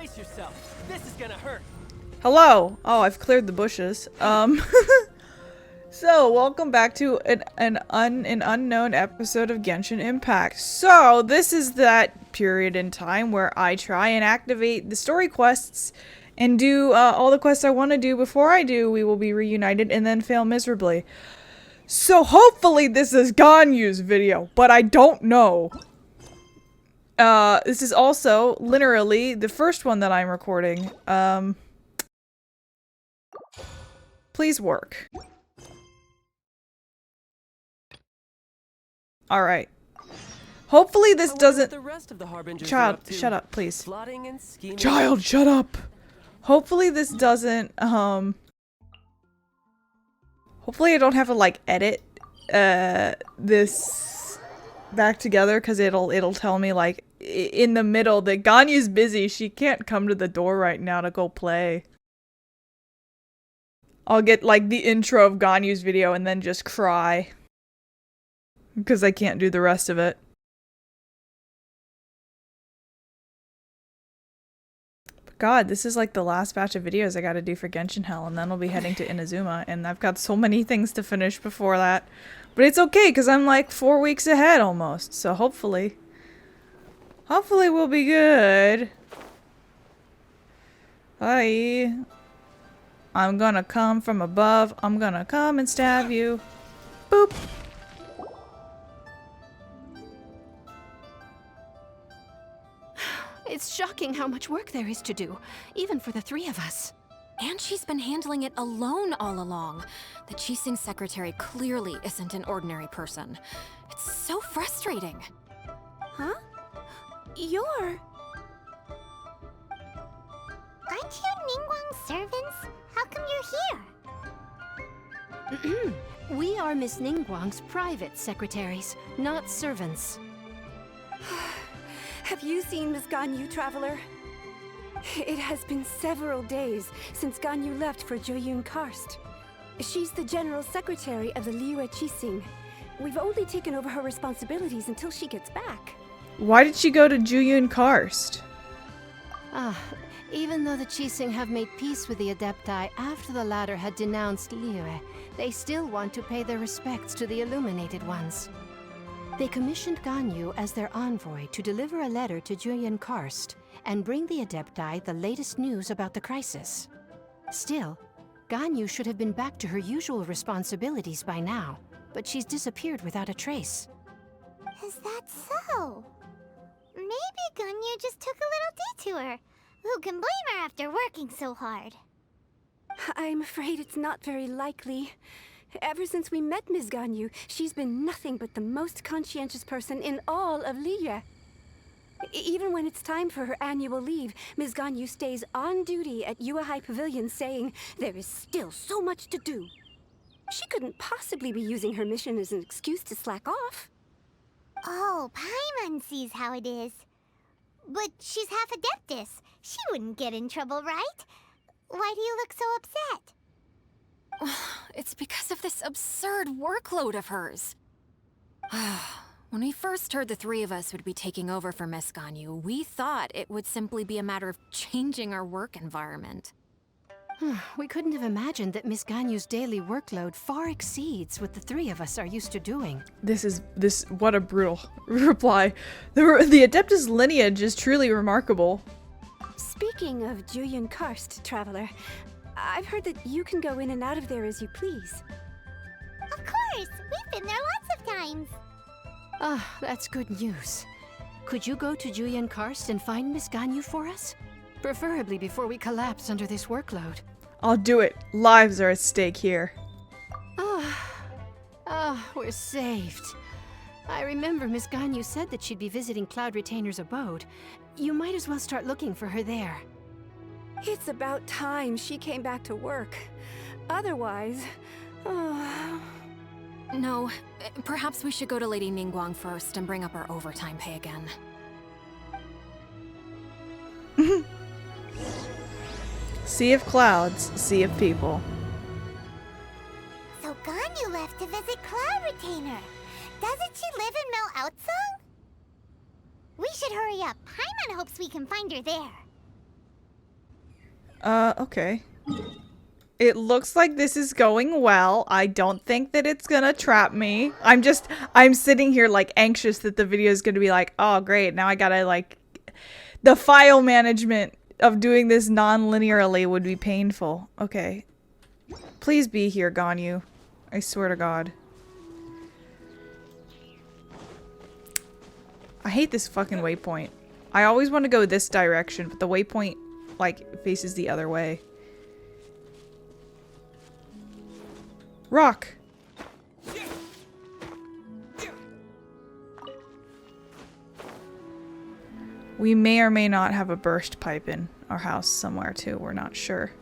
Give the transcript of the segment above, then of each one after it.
Brace yourself. This is gonna hurt. Hello. Oh, I've cleared the bushes. So welcome back to an unknown episode of Genshin Impact. So this is that period in time where I try and activate the story quests and do all the quests I want to do. Before I do, we will be reunited and then fail miserably. So hopefully this is Ganyu's video, but I don't know. This is also literally the first one that I'm recording. Please work. Alright. Hopefully this doesn't... Child, shut up, please. Child, shut up! Hopefully this doesn't, hopefully I don't have to, like, edit, this back together, because it'll tell me, like, in the middle that Ganyu's busy, she can't come to the door right now to go play. I'll get, like, the intro of Ganyu's video and then just cry. Because I can't do the rest of it. God, this is like the last batch of videos I gotta do for Genshin Hell, and then I'll be heading to Inazuma, and I've got so many things to finish before that. But it's okay, because I'm like 4 weeks ahead almost, so hopefully we'll be good. Bye. I'm gonna come from above, I'm gonna come and stab you. Boop. It's shocking how much work there is to do, even for the three of us. And she's been handling it alone all along. The Qixing secretary clearly isn't an ordinary person. It's so frustrating. Huh? You're... Aren't you Ningguang's servants? How come you're here? We are Miss Ningguang's private secretaries, not servants. Have you seen Miss Ganyu, Traveler? It has been several days since Ganyu left for Jueyun Karst. She's the General Secretary of the Liyue Qixing. We've only taken over her responsibilities until she gets back. Why did she go to Jueyun Karst? Even though the Qixing have made peace with the Adepti after the latter had denounced Liyue, they still want to pay their respects to the Illuminated Ones. They commissioned Ganyu as their envoy to deliver a letter to Jueyun Karst and bring the Adepti the latest news about the crisis. Still, Ganyu should have been back to her usual responsibilities by now, but she's disappeared without a trace. Is that so? Maybe Ganyu just took a little detour. Who can blame her after working so hard? I'm afraid it's not very likely. Ever since we met Ms. Ganyu, she's been nothing but the most conscientious person in all of Liyue. Even when it's time for her annual leave, Ms. Ganyu stays on duty at Yuehai Pavilion saying there is still so much to do. She couldn't possibly be using her mission as an excuse to slack off. Oh, Paimon sees how it is. But she's half Adeptus. She wouldn't get in trouble, right? Why do you look so upset? It's because of this absurd workload of hers. When we first heard the three of us would be taking over for Miss Ganyu, we thought it would simply be a matter of changing our work environment. We couldn't have imagined that Miss Ganyu's daily workload far exceeds what the three of us are used to doing. What a brutal reply. The Adeptus lineage is truly remarkable. Speaking of Jueyun Karst, Traveler, I've heard that you can go in and out of there as you please. Of course! We've been there lots of times! That's good news. Could you go to Jueyun Karst and find Miss Ganyu for us? Preferably before we collapse under this workload. I'll do it. Lives are at stake here. We're saved. I remember Miss Ganyu said that she'd be visiting Cloud Retainer's abode. You might as well start looking for her there. It's about time she came back to work. Otherwise... No, perhaps we should go to Lady Ningguang first and bring up our overtime pay again. Sea of clouds, sea of people. So Ganyu left to visit Cloud Retainer. Doesn't she live in Mel Outsung? We should hurry up. Paimon hopes we can find her there. Okay. It looks like this is going well. I don't think that it's gonna trap me. I'm sitting here like anxious that the video is gonna be like, oh great, now I gotta like, the file management of doing this non-linearly would be painful. Okay. Please be here, Ganyu. I swear to God. I hate this fucking waypoint. I always want to go this direction, but the waypoint like faces the other way. Rock! We may or may not have a burst pipe in our house somewhere too, we're not sure.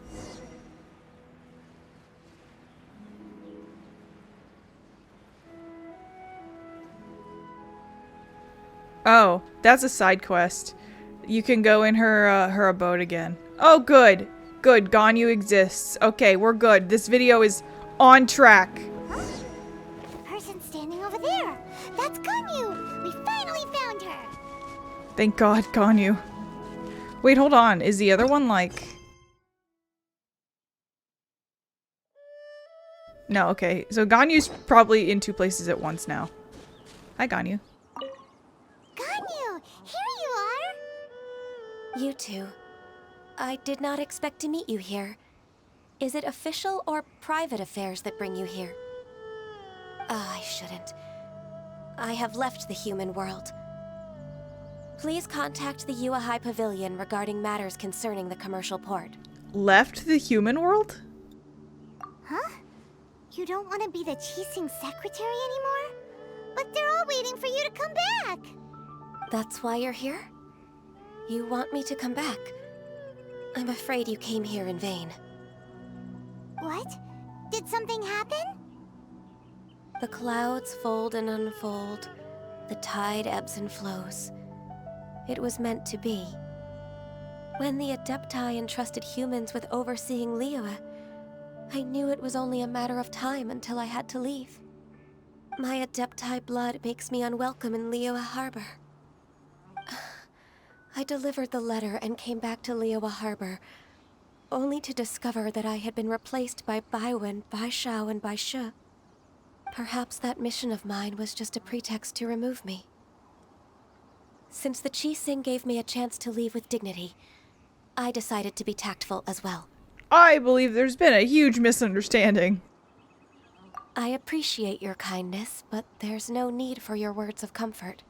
Oh, that's a side quest. You can go in her abode again. Oh, good. Good, Ganyu exists. Okay, we're good. This video is on track. Huh? Person standing over there. That's Ganyu. We finally found her. Thank God, Ganyu. Wait, hold on. Is the other one like... No, okay. So Ganyu's probably in 2 places at once now. Hi, Ganyu. Ganyu, here you are. You two. I did not expect to meet you here. Is it official or private affairs that bring you here? I shouldn't. I have left the human world. Please contact the Yuehai Pavilion regarding matters concerning the commercial port. Left the human world? Huh? You don't want to be the Qixing secretary anymore? But they're all waiting for you to come back. That's why you're here? You want me to come back? I'm afraid you came here in vain. What? Did something happen? The clouds fold and unfold. The tide ebbs and flows. It was meant to be. When the Adepti entrusted humans with overseeing Liyue, I knew it was only a matter of time until I had to leave. My Adepti blood makes me unwelcome in Liyue Harbor. I delivered the letter and came back to Liyue Harbor, only to discover that I had been replaced by Baiwen, Baishao, and Baishe. Perhaps that mission of mine was just a pretext to remove me. Since the Qixing gave me a chance to leave with dignity, I decided to be tactful as well. I believe there's been a huge misunderstanding. I appreciate your kindness, but there's no need for your words of comfort.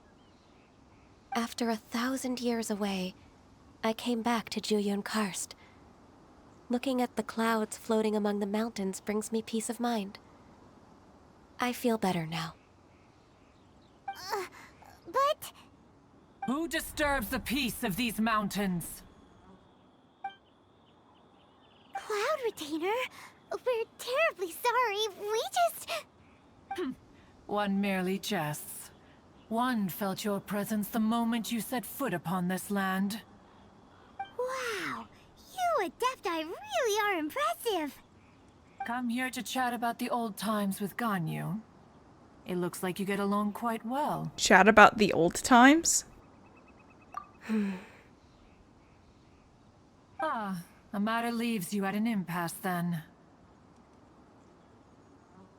After 1,000 years away, I came back to Jueyun Karst. Looking at the clouds floating among the mountains brings me peace of mind. I feel better now. But... Who disturbs the peace of these mountains? Cloud Retainer, we're terribly sorry. We just... One merely jests. One felt your presence the moment you set foot upon this land. Wow, you Adepti really are impressive. Come here to chat about the old times with Ganyu. It looks like you get along quite well. Chat about the old times? Ah, the matter leaves you at an impasse then.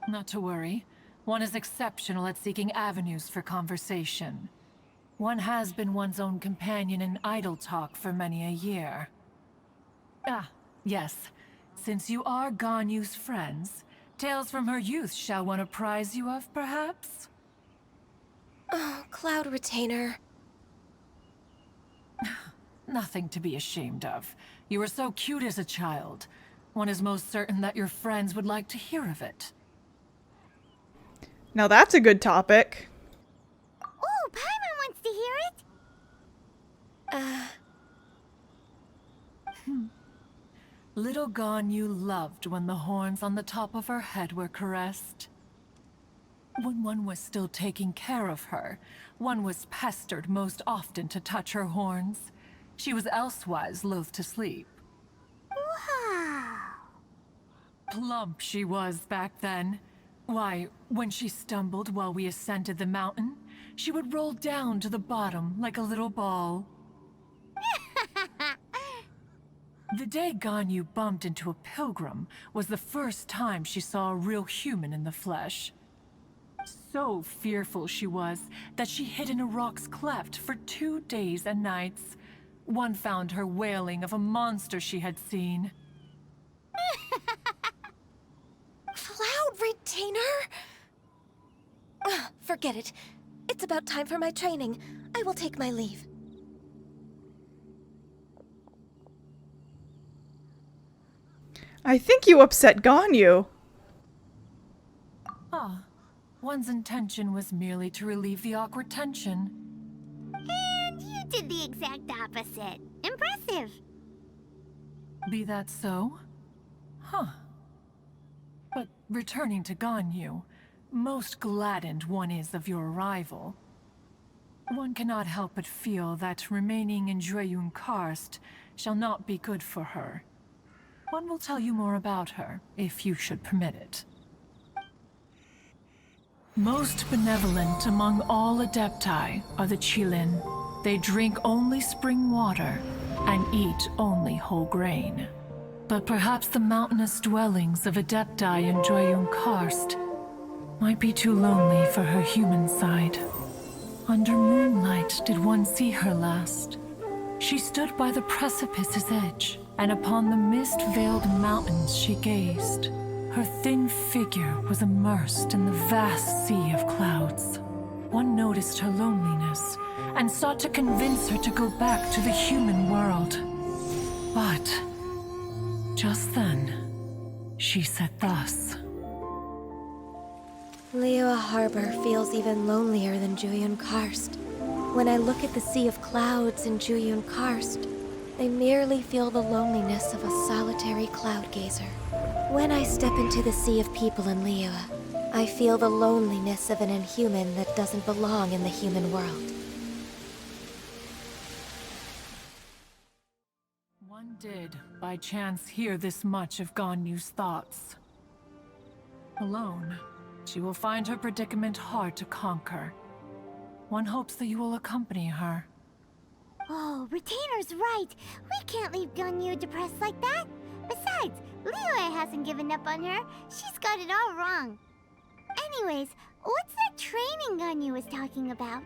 Not to worry. One is exceptional at seeking avenues for conversation. One has been one's own companion in idle talk for many a year. Ah, yes. Since you are Ganyu's friends, tales from her youth shall one apprise you of, perhaps? Oh, Cloud Retainer. Nothing to be ashamed of. You were so cute as a child. One is most certain that your friends would like to hear of it. Now that's a good topic. Oh, Paimon wants to hear it. Little Ganyu loved when the horns on the top of her head were caressed. When one was still taking care of her, one was pestered most often to touch her horns. She was elsewise loath to sleep. Wow. Plump she was back then. Why, when she stumbled while we ascended the mountain, she would roll down to the bottom like a little ball. The day Ganyu bumped into a pilgrim was the first time she saw a real human in the flesh. So fearful she was that she hid in a rock's cleft for 2 days and nights. One found her wailing of a monster she had seen. Cloud Retainer? Ugh, forget it. It's about time for my training. I will take my leave. I think you upset Ganyu. Ah, one's intention was merely to relieve the awkward tension. And you did the exact opposite. Impressive. Be that so? Huh. But returning to Ganyu, most gladdened one is of your arrival. One cannot help but feel that remaining in Jueyun Karst shall not be good for her. One will tell you more about her, if you should permit it. Most benevolent among all Adepti are the Qilin. They drink only spring water and eat only whole grain. But perhaps the mountainous dwellings of Adepti in Jueyun Karst might be too lonely for her human side. Under moonlight did one see her last. She stood by the precipice's edge, and upon the mist-veiled mountains she gazed. Her thin figure was immersed in the vast sea of clouds. One noticed her loneliness, and sought to convince her to go back to the human world. But just then, she said thus. Liyue Harbor feels even lonelier than Jueyun Karst. When I look at the sea of clouds in Jueyun Karst, I merely feel the loneliness of a solitary cloud gazer. When I step into the sea of people in Liyue, I feel the loneliness of an inhuman that doesn't belong in the human world. One did, by chance, hear this much of Ganyu's thoughts. Alone, she will find her predicament hard to conquer. One hopes that you will accompany her. Oh, Retainer's right. We can't leave Ganyu depressed like that. Besides, Liyue hasn't given up on her. She's got it all wrong. Anyways, what's that training Ganyu was talking about?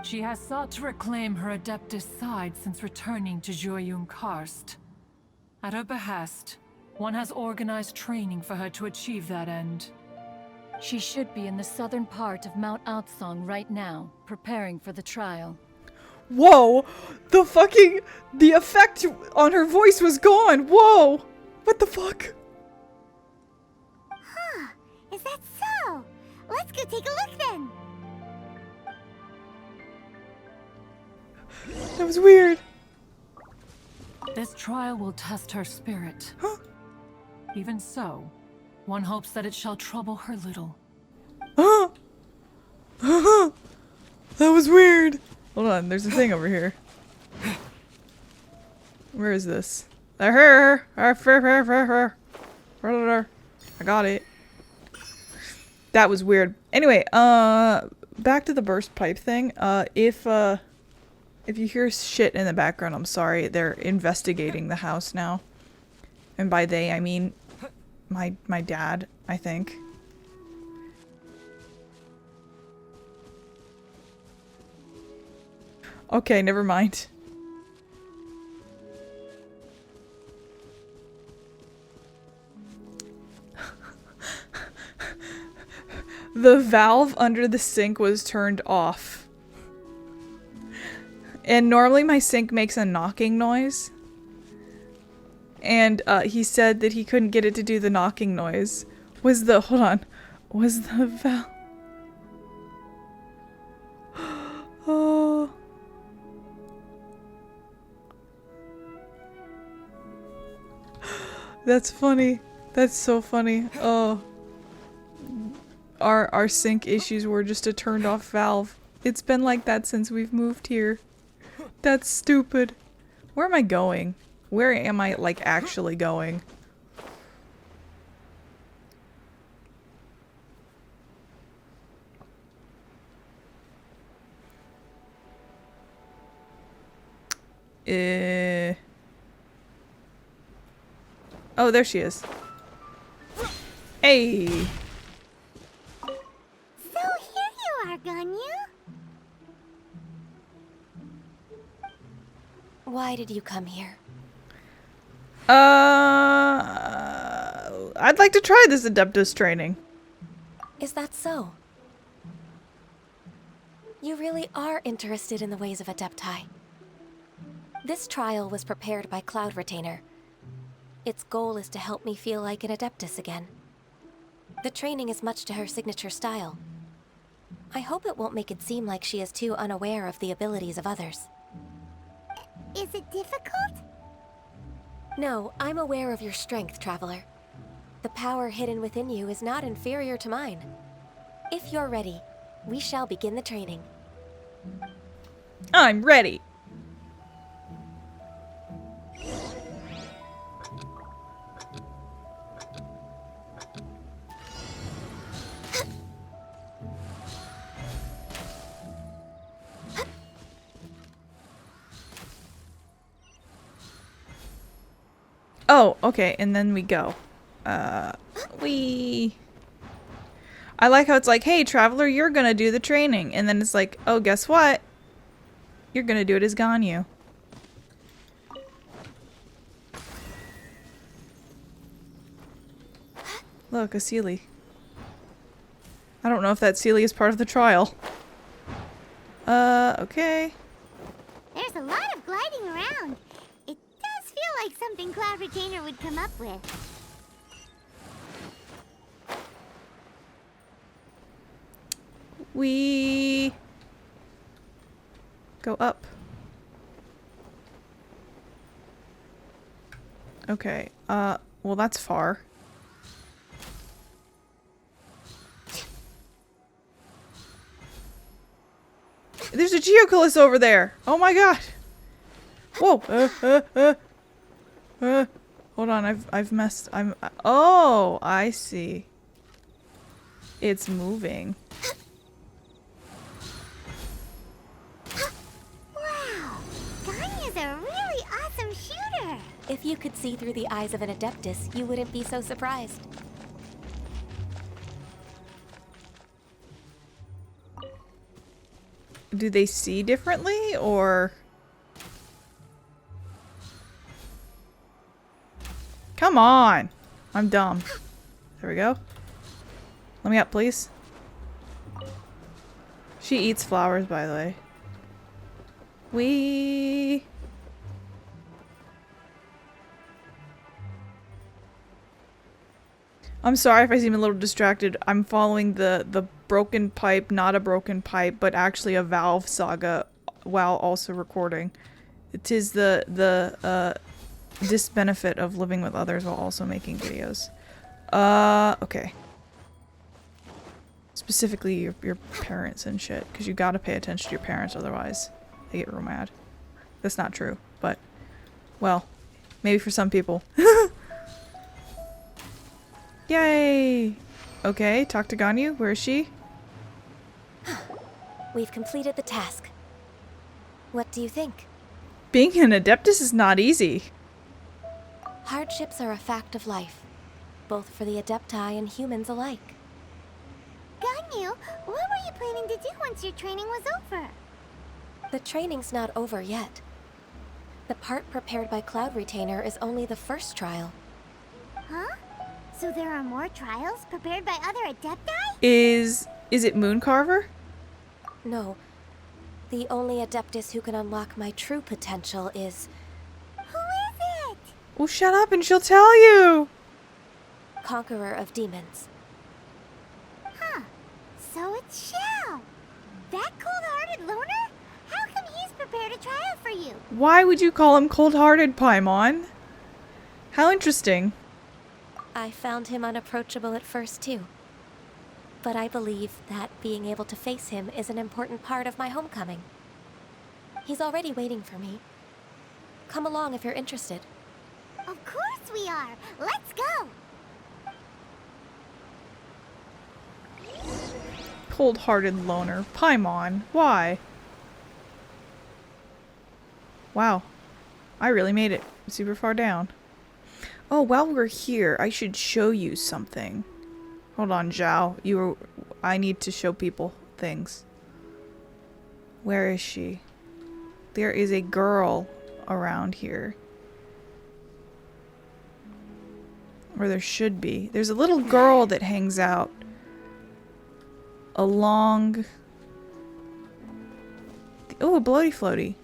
She has sought to reclaim her Adeptus side since returning to Jueyun Karst. At her behest, one has organized training for her to achieve that end. She should be in the southern part of Mount Aotsong right now, preparing for the trial. Whoa! The effect on her voice was gone! Whoa! What the fuck? Huh, is that so? Let's go take a look then. That was weird. This trial will test her spirit. Huh? Even so, one hopes that it shall trouble her little. That was weird. Hold on, there's a thing over here. Where is this? I got it. That was weird. Anyway, back to the burst pipe thing. If you hear shit in the background, I'm sorry. They're investigating the house now. And by they, I mean my dad, I think. Okay, never mind. The valve under the sink was turned off. And normally my sink makes a knocking noise. And he said that he couldn't get it to do the knocking noise. Was the valve... Oh... That's funny. That's so funny. Oh. Our sink issues were just a turned off valve. It's been like that since we've moved here. That's stupid. Where am I going? Where am I, like, actually going? Oh, there she is. Hey! So here you are, Ganyu. Why did you come here? I'd like to try this Adeptus training. Is that so? You really are interested in the ways of Adepti. This trial was prepared by Cloud Retainer. Its goal is to help me feel like an Adeptus again. The training is much to her signature style. I hope it won't make it seem like she is too unaware of the abilities of others. Is it difficult? No, I'm aware of your strength, Traveler. The power hidden within you is not inferior to mine. If you're ready, we shall begin the training. I'm ready. Oh, okay, and then we go. I like how it's like, hey, Traveler, you're gonna do the training. And then it's like, oh, guess what? You're gonna do it as Ganyu. Look, a Sealy. I don't know if that Sealy is part of the trial. Okay. There's a lot of gliding around. It does feel like something Cloud Retainer would come up with. We go up. Okay, well that's far. There's a Geoculus over there! Oh my god! Whoa! Hold on, I've messed. Oh, I see. It's moving. Wow! Ganyu's a really awesome shooter! If you could see through the eyes of an Adeptus, you wouldn't be so surprised. Do they see differently, or... Come on! I'm dumb. There we go. Let me up, please. She eats flowers, by the way. I'm sorry if I seem a little distracted. I'm following the broken pipe, not a broken pipe, but actually a valve saga while also recording. It is the disbenefit of living with others while also making videos. Okay. Specifically your parents and shit, because you gotta pay attention to your parents, otherwise they get real mad. That's not true, but, well, maybe for some people. Yay! Okay, talk to Ganyu. Where is she? We've completed the task. What do you think? Being an Adeptus is not easy. Hardships are a fact of life, both for the Adepti and humans alike. Ganyu, what were you planning to do once your training was over? The training's not over yet. The part prepared by Cloud Retainer is only the first trial. Huh? So there are more trials prepared by other Adepti? Is it Mooncarver? No. The only Adeptus who can unlock my true potential is... Who is it? Well, shut up and she'll tell you! Conqueror of Demons. Huh. So it's Shell. That cold-hearted loner? How come he's prepared a trial for you? Why would you call him cold-hearted, Paimon? How interesting. I found him unapproachable at first, too. But I believe that being able to face him is an important part of my homecoming. He's already waiting for me. Come along if you're interested. Of course we are. Let's go. Cold-hearted loner. Paimon. Why? Wow. I really made it super far down. Oh, while we're here, I should show you something. Hold on, Zhao. I need to show people things. Where is she? There is a girl around here. Or there should be. There's a little girl that hangs out along... Oh, a bloaty floaty.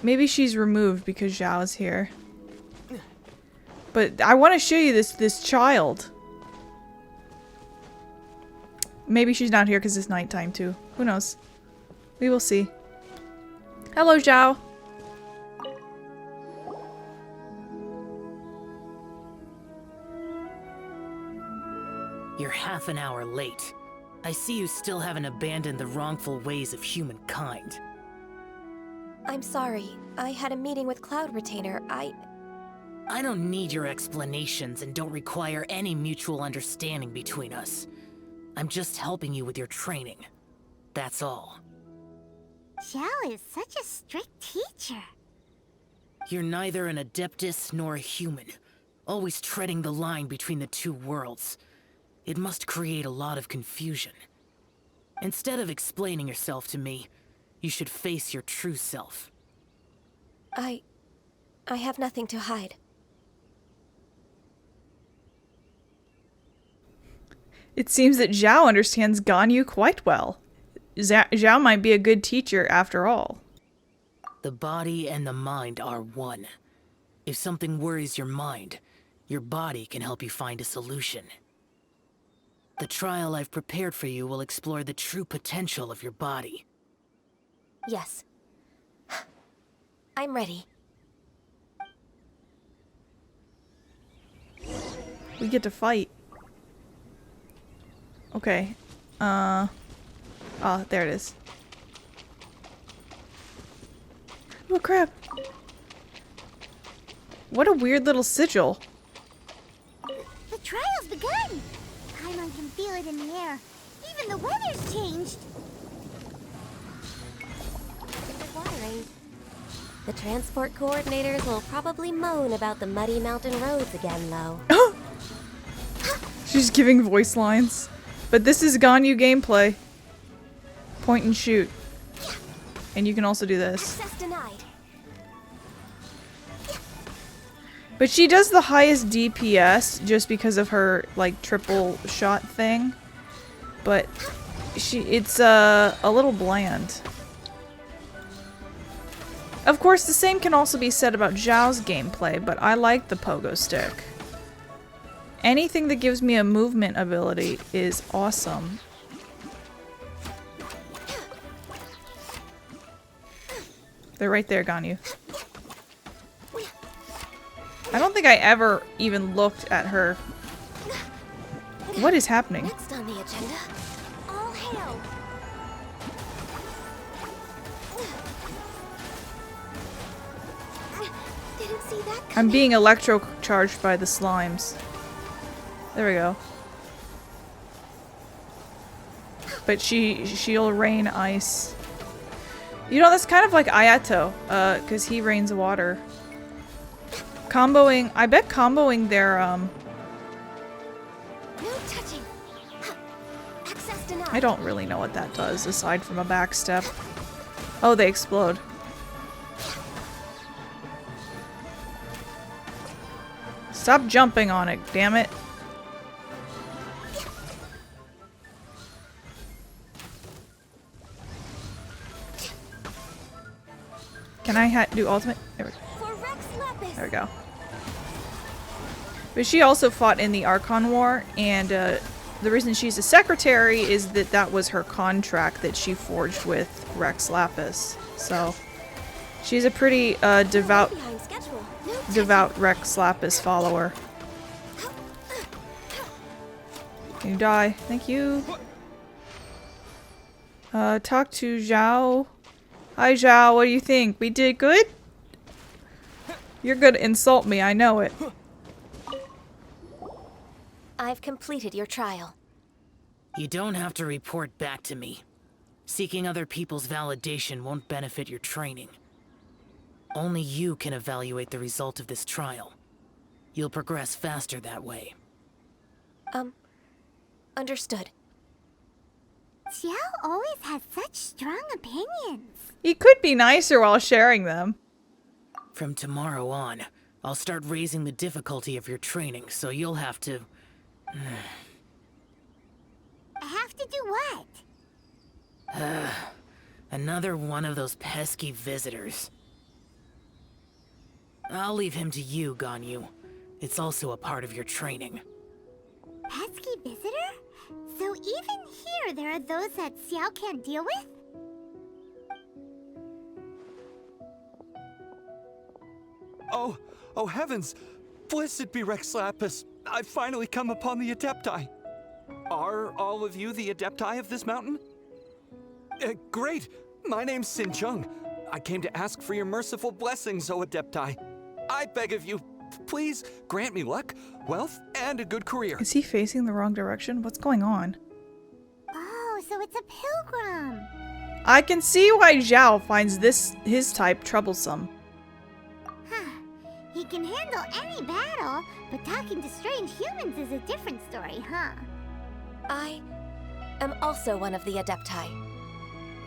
Maybe she's removed because Zhao's here. But I want to show you this child. Maybe she's not here because it's nighttime too. Who knows? We will see. Hello, Zhao. You're half an hour late. I see you still haven't abandoned the wrongful ways of humankind. I'm sorry. I had a meeting with Cloud Retainer. I don't need your explanations and don't require any mutual understanding between us. I'm just helping you with your training. That's all. Zhao is such a strict teacher. You're neither an Adeptus nor a human, always treading the line between the two worlds. It must create a lot of confusion. Instead of explaining yourself to me, you should face your true self. I have nothing to hide. It seems that Zhao understands Ganyu quite well. Zhao might be a good teacher after all. The body and the mind are one. If something worries your mind, your body can help you find a solution. The trial I've prepared for you will explore the true potential of your body. Yes. I'm ready. We get to fight. Okay. Oh, there it is. Oh, crap. What a weird little sigil. The trial's begun! Paimon can feel it in the air. Even the weather's changed. It's watering. The transport coordinators will probably moan about the muddy mountain roads again, though. She's giving voice lines. But this is Ganyu gameplay. Point and shoot. And you can also do this. Access denied. But she does the highest DPS just because of her, like, triple shot thing. But it's a little bland. Of course, the same can also be said about Zhao's gameplay, but I like the pogo stick. Anything that gives me a movement ability is awesome. They're right there, Ganyu. I don't think I ever even looked at her. What is happening? Next on the agenda, all hail. Didn't see that coming. I'm being electro-charged by the slimes. There we go. But she'll rain ice. You know, that's kind of like Ayato, because he rains water. Comboing, I bet comboing their, No touching. Access denied. I don't really know what that does, aside from a backstep. Oh, they explode. Stop jumping on it, damn it. Can I do ultimate? There we go. But she also fought in the Archon War, and the reason she's a secretary is that that was her contract that she forged with Rex Lapis. So she's a pretty devout Rex Lapis follower. Can you die? Thank you. Talk to Zhao. Hi Zhao, what do you think? We did good? You're gonna insult me, I know it. I've completed your trial. You don't have to report back to me. Seeking other people's validation won't benefit your training. Only you can evaluate the result of this trial. You'll progress faster that way. Understood. Xiao always has such strong opinions. He could be nicer while sharing them. From tomorrow on, I'll start raising the difficulty of your training, so you'll have to... I have to do what? Another one of those pesky visitors. I'll leave him to you, Ganyu. It's also a part of your training. Pesky visitor? So even here there are those that Xiao can't deal with? Oh heavens! Blessed be Rex Lapis! I've finally come upon the Adepti! Are all of you the Adepti of this mountain? Great! My name's Sin Chung. I came to ask for your merciful blessings, O Adepti. I beg of you, please grant me luck, wealth, and a good career. Is he facing the wrong direction? What's going on? Oh, so it's a pilgrim. I can see why Zhao finds his type troublesome. Huh. He can handle any battle, but talking to strange humans is a different story, huh? I am also one of the Adepti.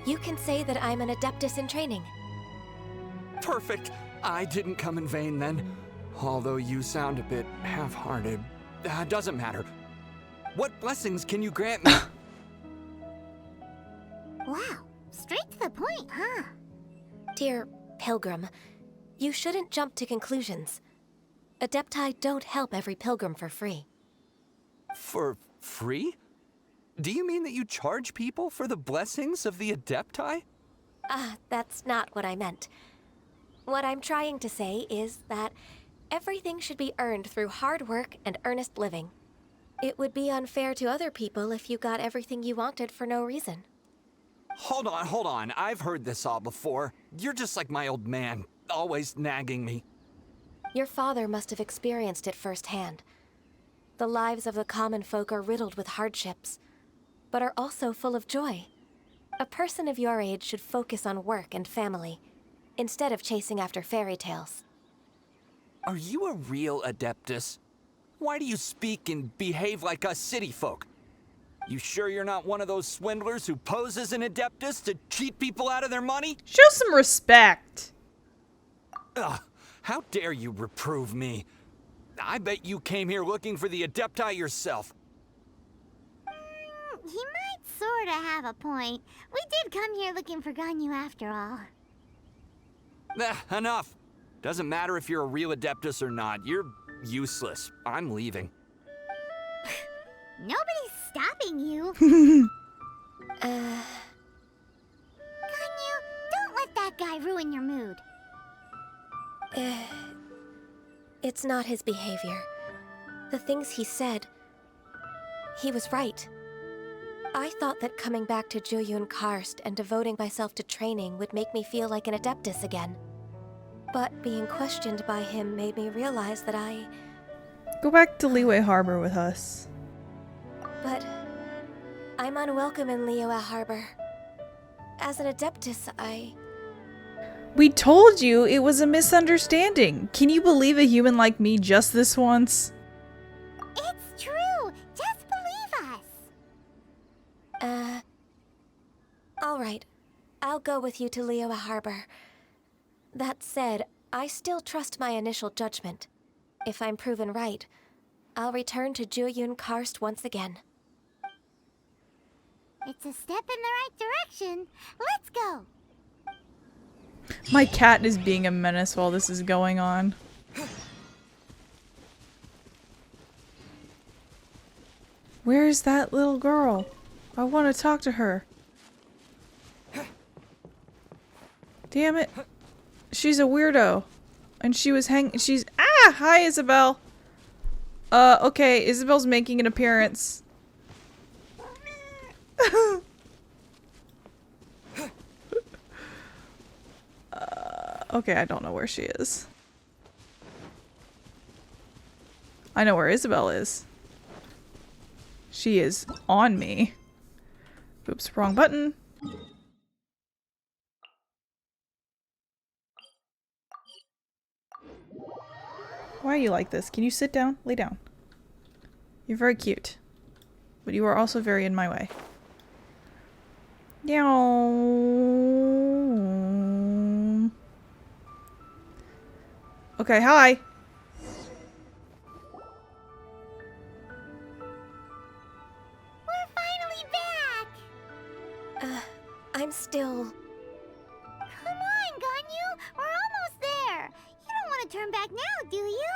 You can say that I'm an Adeptus in training. Perfect. I didn't come in vain then. Although you sound a bit half-hearted. Doesn't matter. What blessings can you grant me? Wow, straight to the point, huh? Dear Pilgrim, you shouldn't jump to conclusions. Adepti don't help every pilgrim for free. For free? Do you mean that you charge people for the blessings of the Adepti? That's not what I meant. What I'm trying to say is that everything should be earned through hard work and earnest living. It would be unfair to other people if you got everything you wanted for no reason. Hold on. I've heard this all before. You're just like my old man, always nagging me. Your father must have experienced it firsthand. The lives of the common folk are riddled with hardships, but are also full of joy. A person of your age should focus on work and family, instead of chasing after fairy tales. Are you a real Adeptus? Why do you speak and behave like us city folk? You sure you're not one of those swindlers who pose as an Adeptus to cheat people out of their money? Show some respect. Ugh, how dare you reprove me? I bet you came here looking for the Adepti yourself. He might sorta have a point. We did come here looking for Ganyu after all. Enough. Doesn't matter if you're a real Adeptus or not. You're useless. I'm leaving. Nobody's stopping you. Ganyu, don't let that guy ruin your mood. It's not his behavior. The things he said, he was right. I thought that coming back to Jueyun Karst and devoting myself to training would make me feel like an Adeptus again. But being questioned by him made me realize that Go back to Liyue Habor with us. But I'm unwelcome in Liyue Habor. As an Adeptus, We told you it was a misunderstanding. Can you believe a human like me just this once? It's true. Just believe us. Alright. I'll go with you to Liyue Habor. That said, I still trust my initial judgment. If I'm proven right, I'll return to Jueyun Karst once again. It's a step in the right direction. Let's go. My cat is being a menace while this is going on. Where is that little girl? I want to talk to her. Damn it. She's a weirdo. And she was she's- Ah! Hi, Isabel! Okay, Isabel's making an appearance. Okay, I don't know where she is. I know where Isabel is. She is on me. Oops, wrong button. Why are you like this? Can you sit down? Lay down. You're very cute. But you are also very in my way. Meow. Okay, hi. We're finally back! I'm still... Come on, Ganyu! We're almost there! You don't want to turn back now, do you?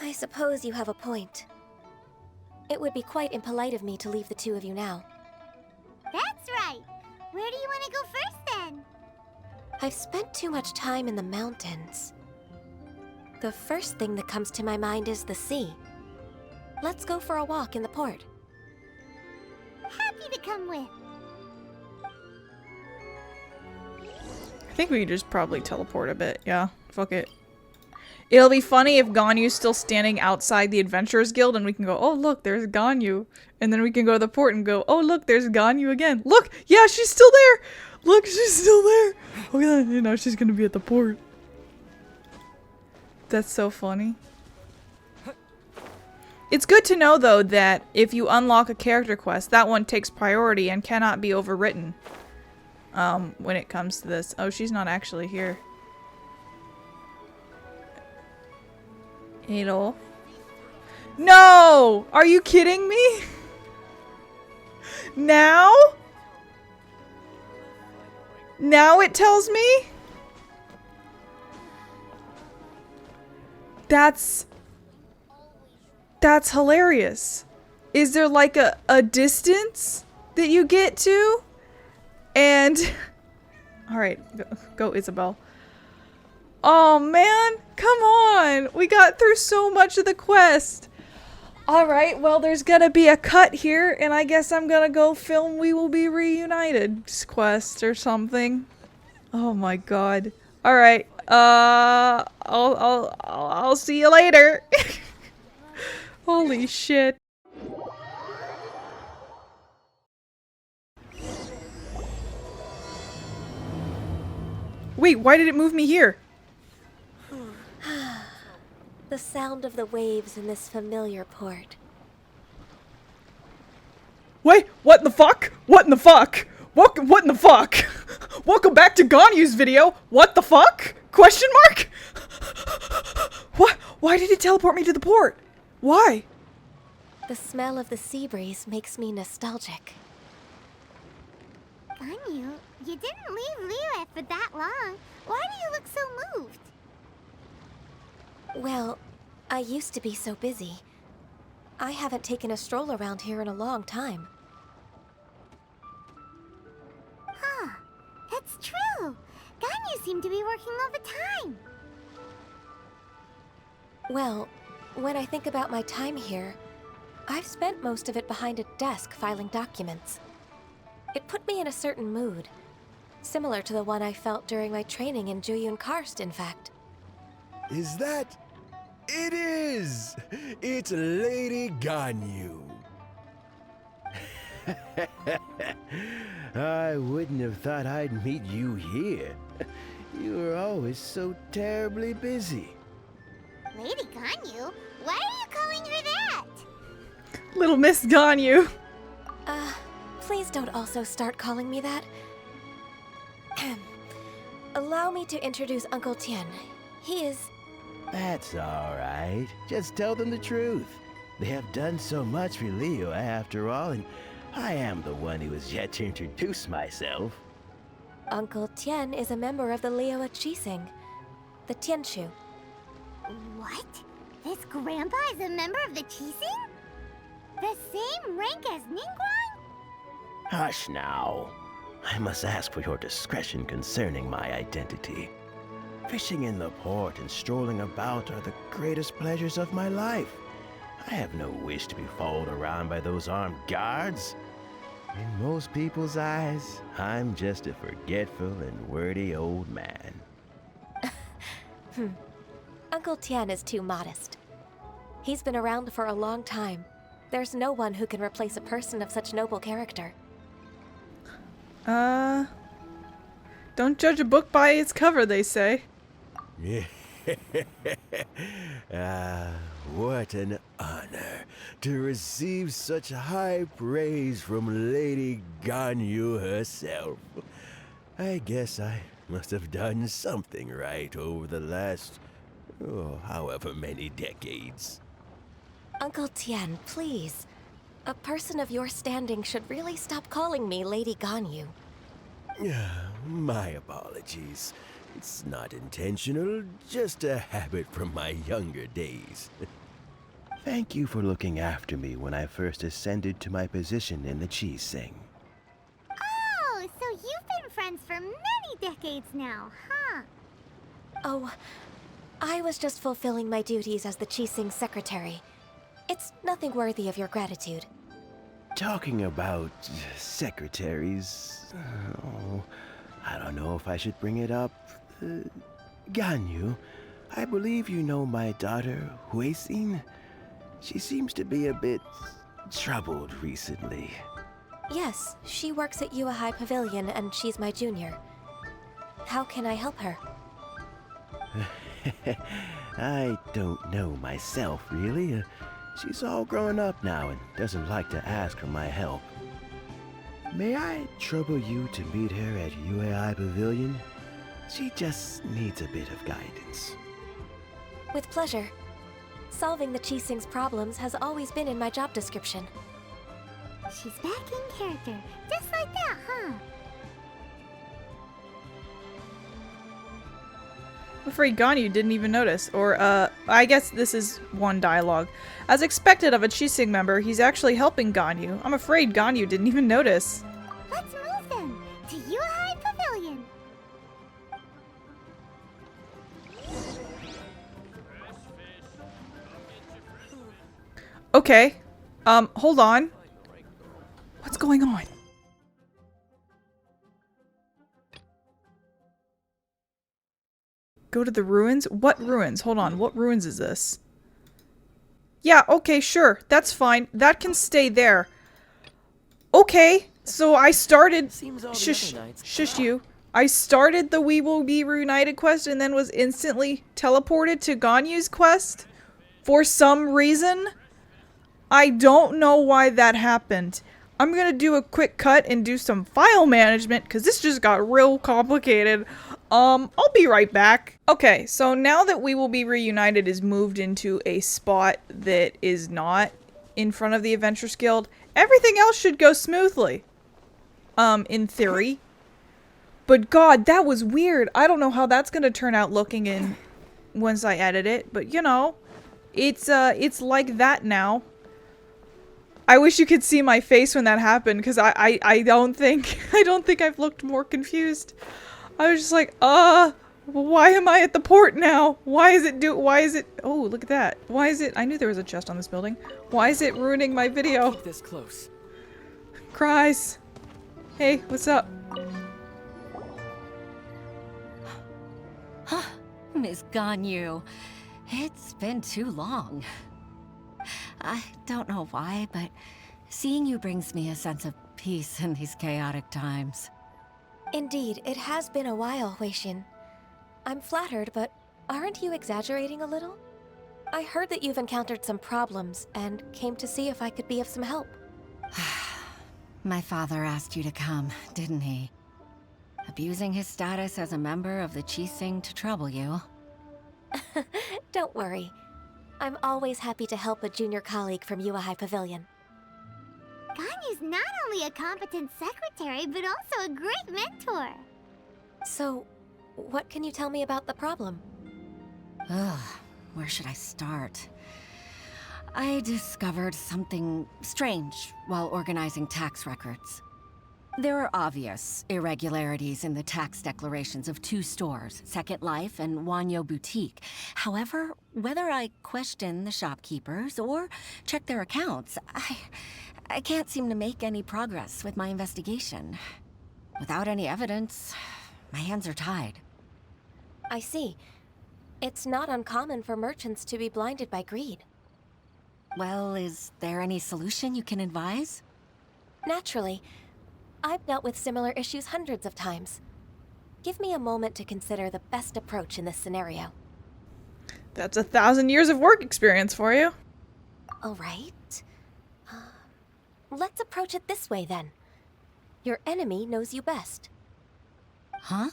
I suppose you have a point. It would be quite impolite of me to leave the two of you now. That's right! Where do you want to go first, then? I've spent too much time in the mountains. The first thing that comes to my mind is the sea. Let's go for a walk in the port. Happy to come with. I think we could just probably teleport a bit. Yeah, fuck it. It'll be funny if Ganyu's still standing outside the Adventurers Guild and we can go, oh look, there's Ganyu. And then we can go to the port and go, oh look, there's Ganyu again. Look! Yeah, she's still there! Look, she's still there! Oh yeah, you know, she's gonna be at the port. That's so funny. It's good to know, though, that if you unlock a character quest, that one takes priority and cannot be overwritten. When it comes to this. Oh, she's not actually here. Hello? No! Are you kidding me? Now? Now it tells me? That's hilarious. Is there like a distance that you get to? And alright, go Isabel. Oh man, come on! We got through so much of the quest. Alright, well there's gonna be a cut here, and I guess I'm gonna go film We Will Be Reunited quest or something. Oh my god. Alright, I'll see you later. Holy shit. Wait, why did it move me here? The sound of the waves in this familiar port. Wait, what in the fuck? What in the fuck? What in the fuck? Welcome back to Ganyu's video. What the fuck? Question mark? What? Why did it teleport me to the port? Why? The smell of the sea breeze makes me nostalgic. Ganyu, you didn't leave Liyue for that long. Why do you look so moved? Well, I used to be so busy. I haven't taken a stroll around here in a long time. Huh. That's true. Ganyu seemed to be working all the time. Well, when I think about my time here, I've spent most of it behind a desk filing documents. It put me in a certain mood, similar to the one I felt during my training in Jueyun Karst, in fact. Is that... It is! It's Lady Ganyu. I wouldn't have thought I'd meet you here. You were always so terribly busy. Lady Ganyu? Why are you calling her that? Little Miss Ganyu. Please don't also start calling me that. Allow me to introduce Uncle Tien. He is... That's all right. Just tell them the truth. They have done so much for Liyue after all, and I am the one who has yet to introduce myself. Uncle Tien is a member of the Liyue Qixing, the Tianshu. What? This grandpa is a member of the Qixing? The same rank as Ningguang? Hush now. I must ask for your discretion concerning my identity. Fishing in the port and strolling about are the greatest pleasures of my life. I have no wish to be followed around by those armed guards. In most people's eyes, I'm just a forgetful and wordy old man. Uncle Tien is too modest. He's been around for a long time. There's no one who can replace a person of such noble character. Don't judge a book by its cover, they say. What an honor to receive such high praise from Lady Ganyu herself. I guess I must have done something right over the last, however many decades. Uncle Tian, please. A person of your standing should really stop calling me Lady Ganyu. My apologies. It's not intentional, just a habit from my younger days. Thank you for looking after me when I first ascended to my position in the Chi Sing. Oh, so you've been friends for many decades now, huh? Oh, I was just fulfilling my duties as the Chi Sing secretary. It's nothing worthy of your gratitude. Talking about secretaries, I don't know if I should bring it up. Ganyu, I believe you know my daughter, Huixin. She seems to be a bit troubled recently. Yes, she works at Liyue High Pavilion and she's my junior. How can I help her? I don't know myself, really. She's all grown up now and doesn't like to ask for my help. May I trouble you to meet her at Liyue High Pavilion? She just needs a bit of guidance. With pleasure. Solving the Chi Sing's problems has always been in my job description. She's back in character, just like that, huh? I'm afraid Ganyu didn't even notice. Or, I guess this is one dialogue. As expected of a Chi Sing member, he's actually helping Ganyu. I'm afraid Ganyu didn't even notice. Let's move then to Liyue High Pavilion. Okay. Hold on. What's going on? Go to the ruins? What ruins? Hold on. What ruins is this? Yeah, okay, sure. That's fine. That can stay there. Okay. So I started... Shush you. I started the We Will Be Reunited quest and then was instantly teleported to Ganyu's quest? For some reason? I don't know why that happened. I'm gonna do a quick cut and do some file management because this just got real complicated. I'll be right back. Okay, so now that We Will Be Reunited is moved into a spot that is not in front of the Adventurers Guild, everything else should go smoothly. In theory. But god, that was weird. I don't know how that's gonna turn out looking in once I edit it, but you know, it's like that now. I wish you could see my face when that happened, because I don't think I've looked more confused. I was just like, why am I at the port now? Why is it, oh, look at that. Why is it, I knew there was a chest on this building. Why is it ruining my video? Keep this close. Cries. Hey, what's up? Miss Ganyu, it's been too long. I don't know why, but seeing you brings me a sense of peace in these chaotic times. Indeed, it has been a while, Huixin. I'm flattered, but aren't you exaggerating a little? I heard that you've encountered some problems and came to see if I could be of some help. My father asked you to come, didn't he? Abusing his status as a member of the Chi Sing to trouble you. Don't worry. I'm always happy to help a junior colleague from Liyue High Pavilion. Ganyu's not only a competent secretary, but also a great mentor. So, what can you tell me about the problem? Ugh, where should I start? I discovered something strange while organizing tax records. There are obvious irregularities in the tax declarations of 2 stores, Second Life and Wanyo Boutique. However, whether I question the shopkeepers or check their accounts, I can't seem to make any progress with my investigation. Without any evidence, my hands are tied. I see. It's not uncommon for merchants to be blinded by greed. Well, is there any solution you can advise? Naturally. I've dealt with similar issues hundreds of times. Give me a moment to consider the best approach in this scenario. That's 1,000 years of work experience for you. All right. Let's approach it this way then. Your enemy knows you best. Huh?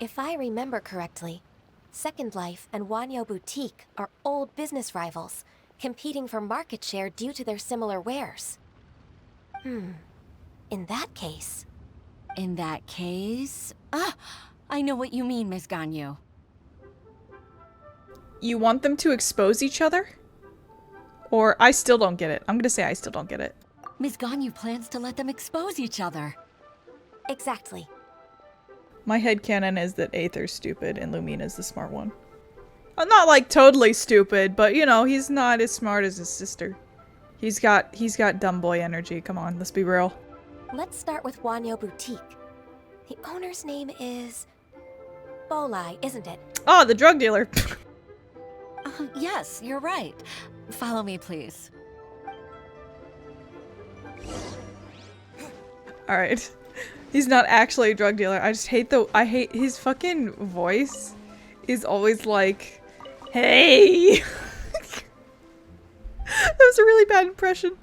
If I remember correctly, Second Life and Wanyo Boutique are old business rivals, competing for market share due to their similar wares. In that case... In that case... Ah! I know what you mean, Miss Ganyu. You want them to expose each other? Or I still don't get it. I'm gonna say I still don't get it. Miss Ganyu plans to let them expose each other. Exactly. My headcanon is that Aether's stupid and Lumina's the smart one. Not like totally stupid, but you know, he's not as smart as his sister. He's got dumb boy energy. Come on, let's be real. Let's start with Wanyo Boutique. The owner's name is... Bolai, isn't it? Oh, the drug dealer. Yes, you're right. Follow me, please. Alright. He's not actually a drug dealer. I just hate I hate his fucking voice is always like, hey! That was a really bad impression.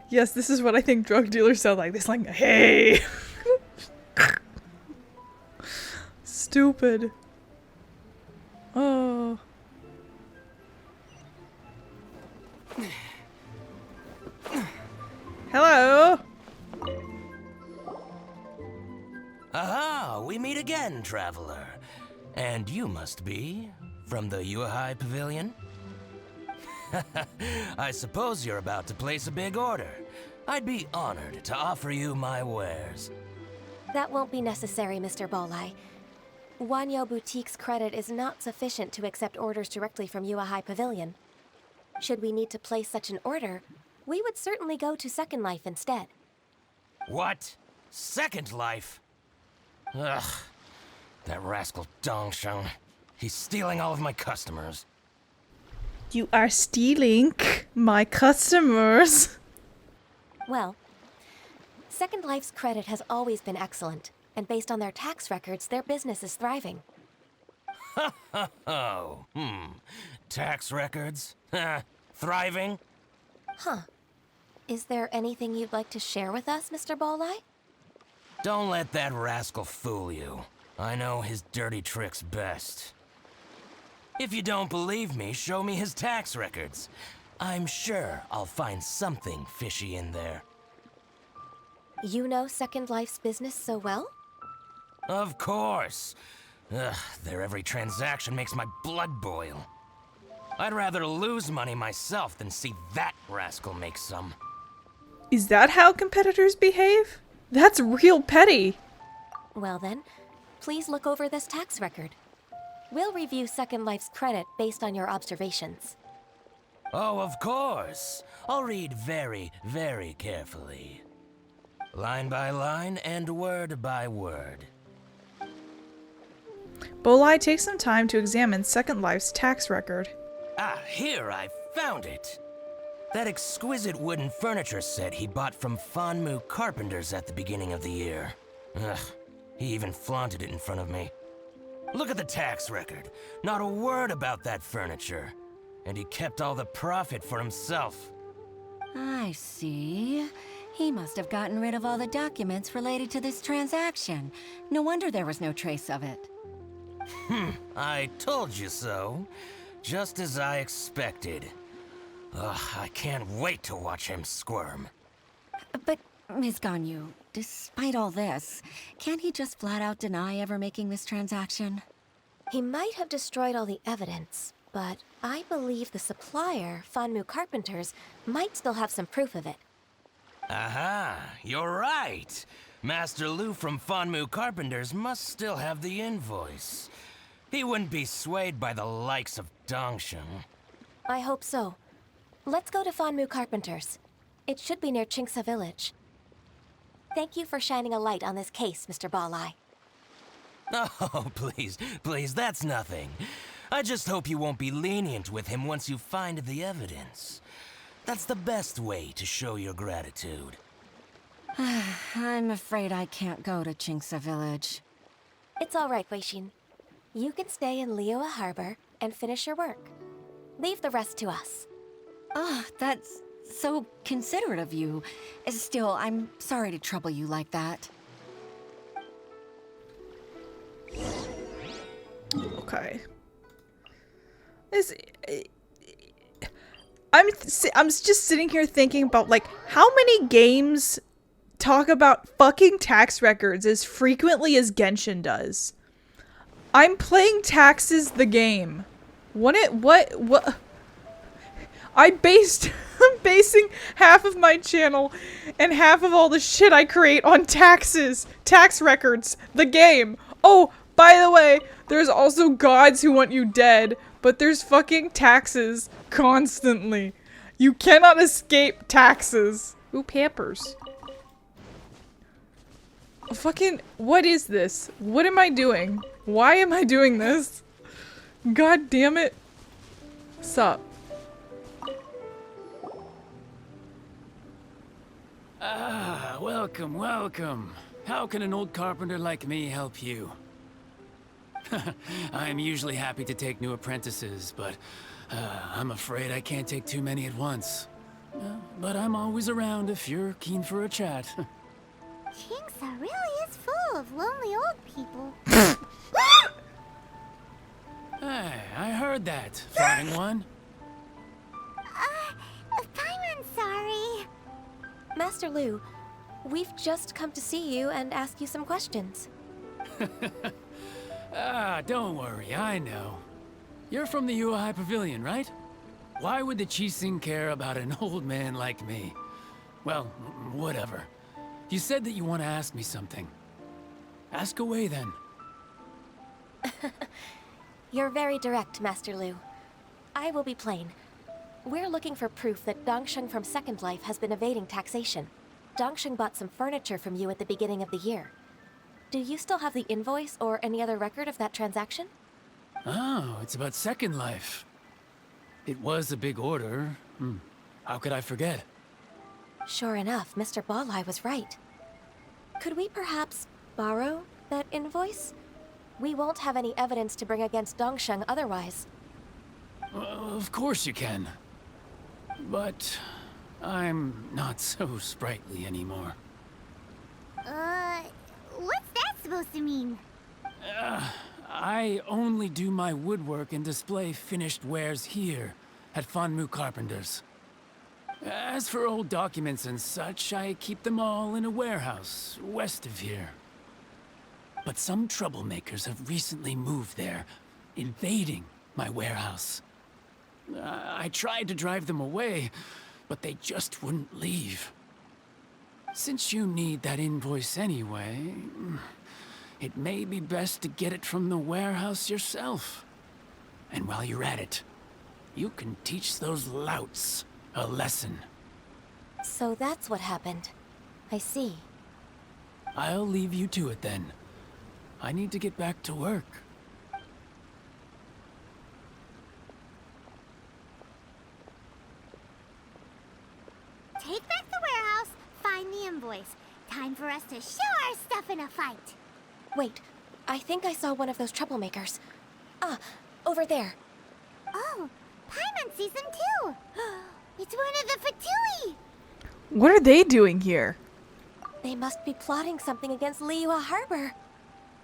Yes, this is what I think drug dealers sound like. They sound like, hey! Stupid. Oh. Hello! Aha! We meet again, traveler. And you must be from the Liyue Pavilion? I suppose you're about to place a big order. I'd be honored to offer you my wares. That won't be necessary, Mr. Bolai. Wanyo Boutique's credit is not sufficient to accept orders directly from Liyue Pavilion. Should we need to place such an order, we would certainly go to Second Life instead. What? Second Life? Ugh. That rascal Dongshan. He's stealing all of my customers. You are stealing my customers. Well, Second Life's credit has always been excellent, and based on their tax records, their business is thriving. Oh, tax records? Thriving? Huh. Is there anything you'd like to share with us, Mr. Bolai? Don't let that rascal fool you. I know his dirty tricks best. If you don't believe me, show me his tax records. I'm sure I'll find something fishy in there. You know Second Life's business so well? Of course. Ugh, their every transaction makes my blood boil. I'd rather lose money myself than see that rascal make some. Is that how competitors behave? That's real petty. Well then, please look over this tax record. We'll review Second Life's credit based on your observations. Oh, of course. I'll read very, very carefully. Line by line and word by word. Bolai takes some time to examine Second Life's tax record. Ah, here, I found it. That exquisite wooden furniture set he bought from Fanmu Carpenters at the beginning of the year. Ugh, he even flaunted it in front of me. Look at the tax record. Not a word about that furniture. And he kept all the profit for himself. I see. He must have gotten rid of all the documents related to this transaction. No wonder there was no trace of it. I told you so. Just as I expected. Ugh, I can't wait to watch him squirm. But, Ms. Ganyu, despite all this, can't he just flat out deny ever making this transaction? He might have destroyed all the evidence, but I believe the supplier, Fanmu Carpenters, might still have some proof of it. Aha, you're right. Master Lu from Fanmu Carpenters must still have the invoice. He wouldn't be swayed by the likes of Dongshan. I hope so. Let's go to Fanmu Carpenters. It should be near Chingsa Village. Thank you for shining a light on this case, Mr. Bolai. Oh, please, that's nothing. I just hope you won't be lenient with him once you find the evidence. That's the best way to show your gratitude. I'm afraid I can't go to Chingsa Village. It's all right, Weishin. You can stay in Liyue Harbor and finish your work. Leave the rest to us. Ah, that's so considerate of you. Still, I'm sorry to trouble you like that. Okay. I'm just sitting here thinking about, like, how many games talk about fucking tax records as frequently as Genshin does. I'm playing Taxes the game. What? I'm basing half of my channel and half of all the shit I create on taxes, tax records, the game. Oh, by the way, there's also gods who want you dead, but there's fucking taxes constantly. You cannot escape taxes. Ooh, Pampers. Fucking, what is this? What am I doing? Why am I doing this? God damn it. Sup? Ah, welcome, welcome. How can an old carpenter like me help you? I'm usually happy to take new apprentices, but I'm afraid I can't take too many at once. But I'm always around if you're keen for a chat. Kingsa really is full of lonely old people. Hey, I heard that. Finding one? Paimon's sorry. Master Lu, we've just come to see you and ask you some questions. Ah, don't worry, I know. You're from the Yuehai Pavilion, right? Why would the Qixing care about an old man like me? Well, whatever. You said that you want to ask me something. Ask away, then. You're very direct, Master Lu. I will be plain. We're looking for proof that Dongsheng from Second Life has been evading taxation. Dongsheng bought some furniture from you at the beginning of the year. Do you still have the invoice or any other record of that transaction? Oh, it's about Second Life. It was a big order. How could I forget? Sure enough, Mr. Balai was right. Could we perhaps borrow that invoice? We won't have any evidence to bring against Dongsheng otherwise. Of course you can. But I'm not so sprightly anymore. What's that supposed to mean? I only do my woodwork and display finished wares here at Fanmu Carpenters. As for old documents and such, I keep them all in a warehouse west of here. But some troublemakers have recently moved there, invading my warehouse. I tried to drive them away, but they just wouldn't leave. Since you need that invoice anyway, it may be best to get it from the warehouse yourself. And while you're at it, you can teach those louts a lesson. So that's what happened. I see. I'll leave you to it then. I need to get back to work. Take back the warehouse, find the invoice. Time for us to show our stuff in a fight. Wait, I think I saw one of those troublemakers. Ah, over there. Oh, Paimon sees them too. It's one of the Fatui. What are they doing here? They must be plotting something against Liyue Harbor.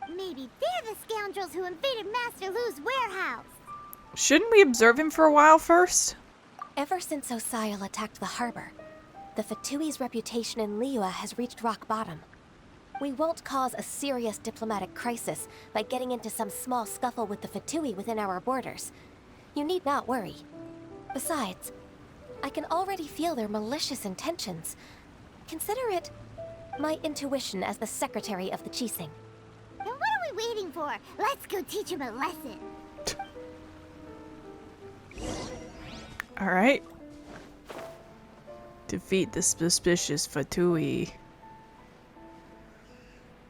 Maybe they're the scoundrels who invaded Master Lu's warehouse. Shouldn't we observe him for a while first? Ever since Osial attacked the harbor, the Fatui's reputation in Liyue has reached rock bottom. We won't cause a serious diplomatic crisis by getting into some small scuffle with the Fatui within our borders. You need not worry. Besides, I can already feel their malicious intentions. Consider it my intuition as the secretary of the Qixing. Then what are we waiting for? Let's go teach him a lesson. Alright. Defeat the suspicious Fatui.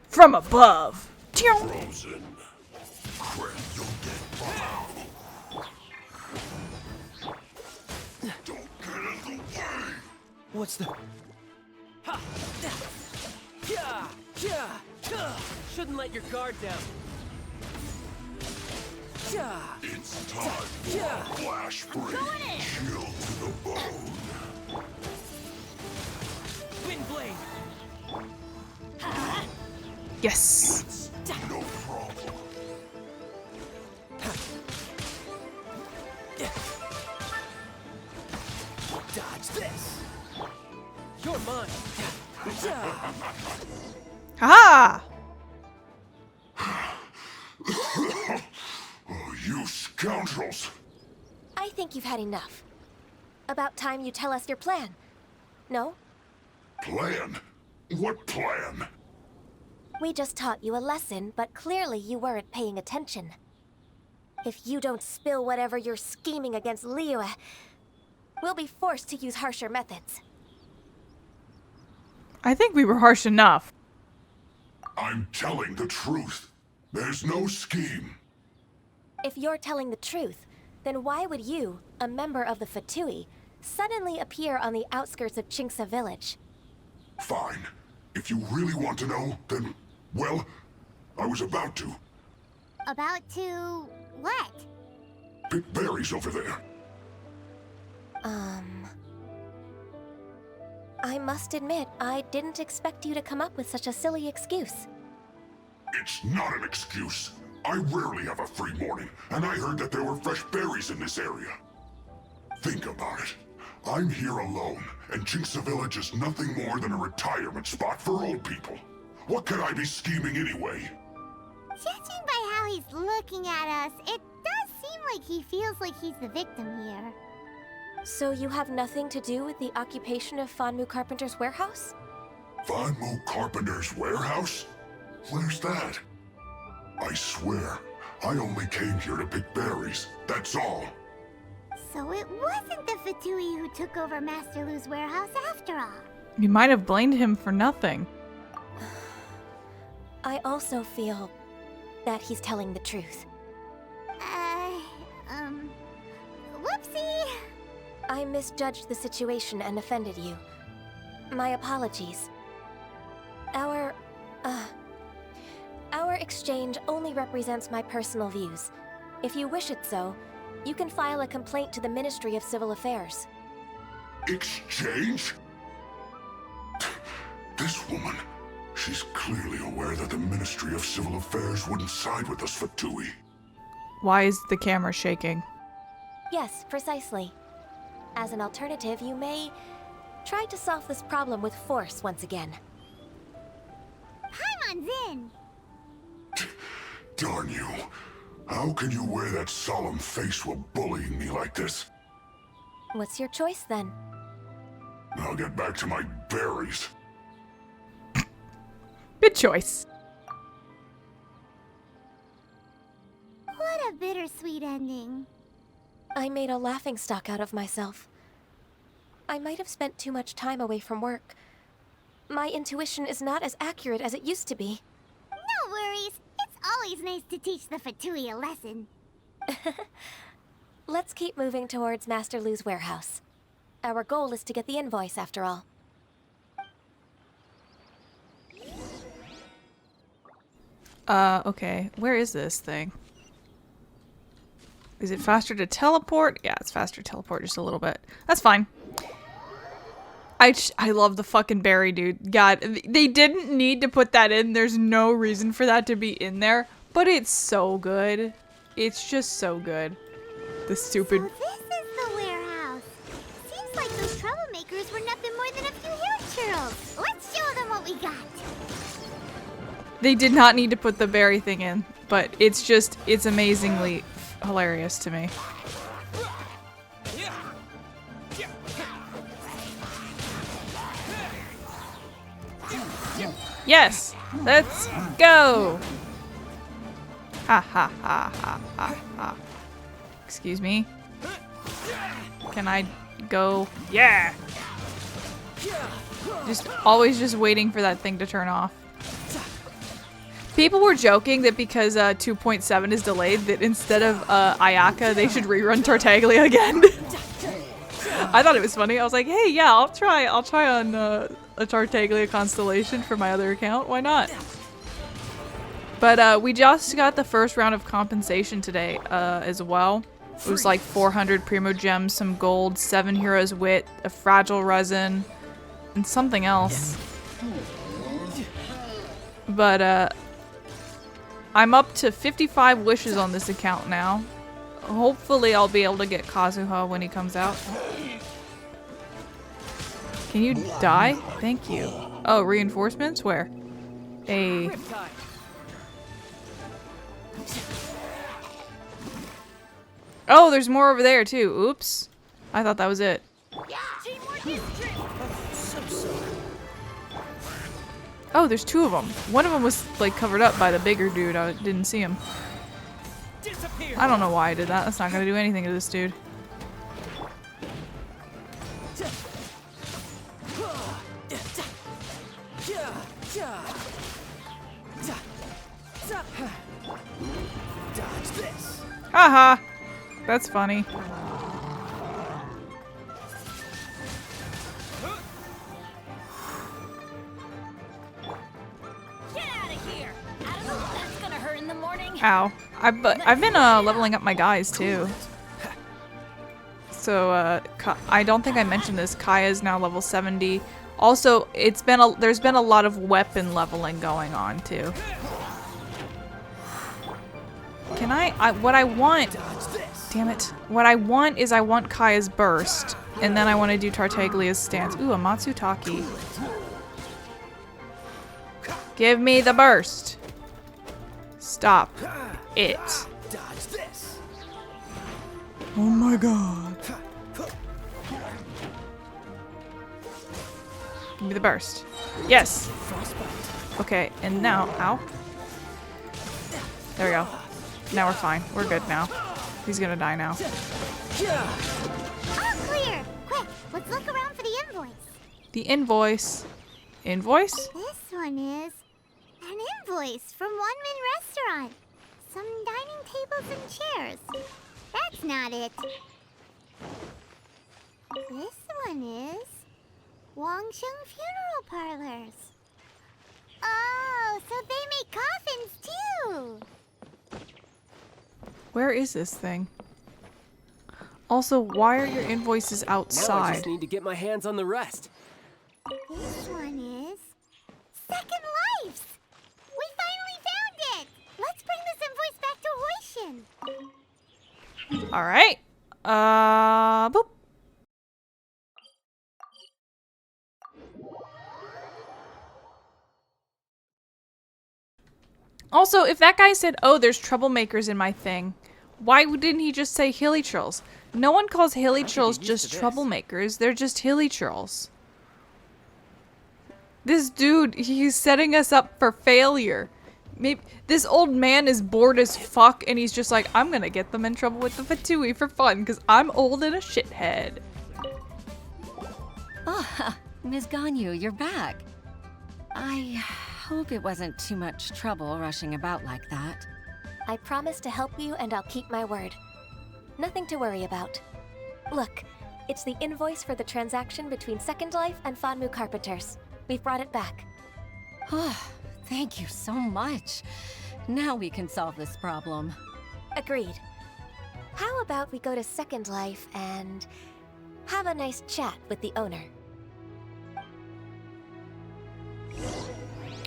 From above. Frozen. Don't get in the way. What's the... Ha! Yeah! Yeah! Yeah! Shouldn't let your guard down. It's time for flash break. Chill to the bone. Wind blade. Yes. No problem. Dodge this. You're mine. Haha! Oh, you scoundrels! I think you've had enough. About time you tell us your plan. No? Plan? What plan? We just taught you a lesson, but clearly you weren't paying attention. If you don't spill whatever you're scheming against Liyue, we'll be forced to use harsher methods. I think we were harsh enough. I'm telling the truth. There's no scheme. If you're telling the truth, then why would you, a member of the Fatui, suddenly appear on the outskirts of Chinksa village? Fine. If you really want to know, then, well, I was about to. About to what? Pick berries over there. I must admit, I didn't expect you to come up with such a silly excuse. It's not an excuse. I rarely have a free morning, and I heard that there were fresh berries in this area. Think about it. I'm here alone, and Chinksa Village is nothing more than a retirement spot for old people. What could I be scheming anyway? Judging by how he's looking at us, it does seem like he feels like he's the victim here. So you have nothing to do with the occupation of Fanmu Carpenter's warehouse? Fanmu Carpenter's warehouse? Where's that? I swear, I only came here to pick berries, that's all. So it wasn't the Fatui who took over Master Lu's warehouse after all. You might have blamed him for nothing. I also feel that he's telling the truth. Whoopsie! I misjudged the situation and offended you. My apologies. Our exchange only represents my personal views. If you wish it so, you can file a complaint to the Ministry of Civil Affairs. Exchange? This woman, she's clearly aware that the Ministry of Civil Affairs wouldn't side with us Fatui. Why is the camera shaking? Yes, precisely. As an alternative, you may try to solve this problem with force once again. Paimon's in! Darn you. How can you wear that solemn face while bullying me like this? What's your choice then? I'll get back to my berries. Good choice. What a bittersweet ending. I made a laughingstock out of myself. I might have spent too much time away from work. My intuition is not as accurate as it used to be. No worries. It's always nice to teach the Fatui a lesson. Let's keep moving towards Master Lu's warehouse. Our goal is to get the invoice, after all. Okay. Where is this thing? Is it faster to teleport? Yeah, it's faster to teleport just a little bit. That's fine. I love the fucking berry, dude. God, they didn't need to put that in. There's no reason for that to be in there. But it's so good. It's just so good. The stupid... So this is the warehouse. Seems like those troublemakers were nothing more than a few hill churls. Let's show them what we got. They did not need to put the berry thing in. But it's just, it's amazingly hilarious to me. Yes! Let's go! Ha ha ha ha ha ha. Excuse me. Can I go? Yeah! Just always just waiting for that thing to turn off. People were joking that because 2.7 is delayed, that instead of Ayaka, they should rerun Tartaglia again. I thought it was funny. I was like, hey, yeah, I'll try on a Tartaglia constellation for my other account. Why not? But we just got the first round of compensation today as well. It was like 400 Primo Gems, some gold, 7 Heroes Wit, a Fragile Resin, and something else. But I'm up to 55 wishes on this account now. Hopefully I'll be able to get Kazuha when he comes out. Can you die? Thank you. Oh, reinforcements? Where? A... Oh, there's more over there too. Oops. I thought that was it. Oh, there's 2 of them. One of them was like covered up by the bigger dude. I didn't see him. I don't know why I did that. That's not gonna do anything to this dude. Dodge this. Haha. That's funny. Get out of here! I don't know if that's gonna hurt in the morning. Ow. I've been leveling up my guys too. So I don't think I mentioned this. Kaya is now level 70. Also, there's been a lot of weapon leveling going on too. Can what I want... Damn it. What I want is I want Kaya's burst. And then I want to do Tartaglia's stance. Ooh, a Matsutake. Give me the burst. Stop it. Dodge this. Oh my god. Give me the burst. Yes. Okay, and now, ow. There we go. Now we're fine. We're good now. He's gonna die now. All clear! Quick, let's look around for the invoice. The invoice. Invoice? This one is an invoice from One Min Restaurant. Some dining tables and chairs. That's not it. This one is Wangsheng Funeral Parlors. Oh, so they make coffins too. Where is this thing? Also, why are your invoices Now I outside? just need to get my hands on the rest. This one is Second Lives. We finally found it. Let's bring this invoice back to Huishin. Alright. Boop. Also, if that guy said, oh, there's troublemakers in my thing, why didn't he just say hilly trolls? No one calls hilly trolls just troublemakers. They're just hilly trolls. This dude, he's setting us up for failure. Maybe this old man is bored as fuck and he's just like, I'm gonna get them in trouble with the Fatui for fun because I'm old and a shithead. Ah, Ms. Ganyu, you're back. I hope it wasn't too much trouble rushing about like that. I promise to help you and I'll keep my word. Nothing to worry about. Look, it's the invoice for the transaction between Second Life and Fanmu Carpenters. We've brought it back. Oh, thank you so much. Now we can solve this problem. Agreed. How about we go to Second Life and have a nice chat with the owner?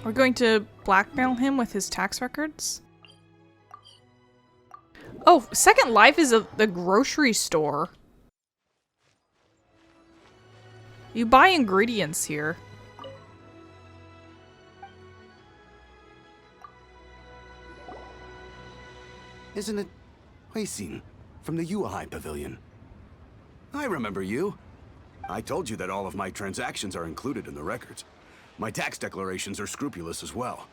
We're going to blackmail him with his tax records? Oh, Second Life is the grocery store. You buy ingredients here. Isn't it Huixin from the Yuehai Pavilion? I remember you. I told you that all of my transactions are included in the records. My tax declarations are scrupulous as well.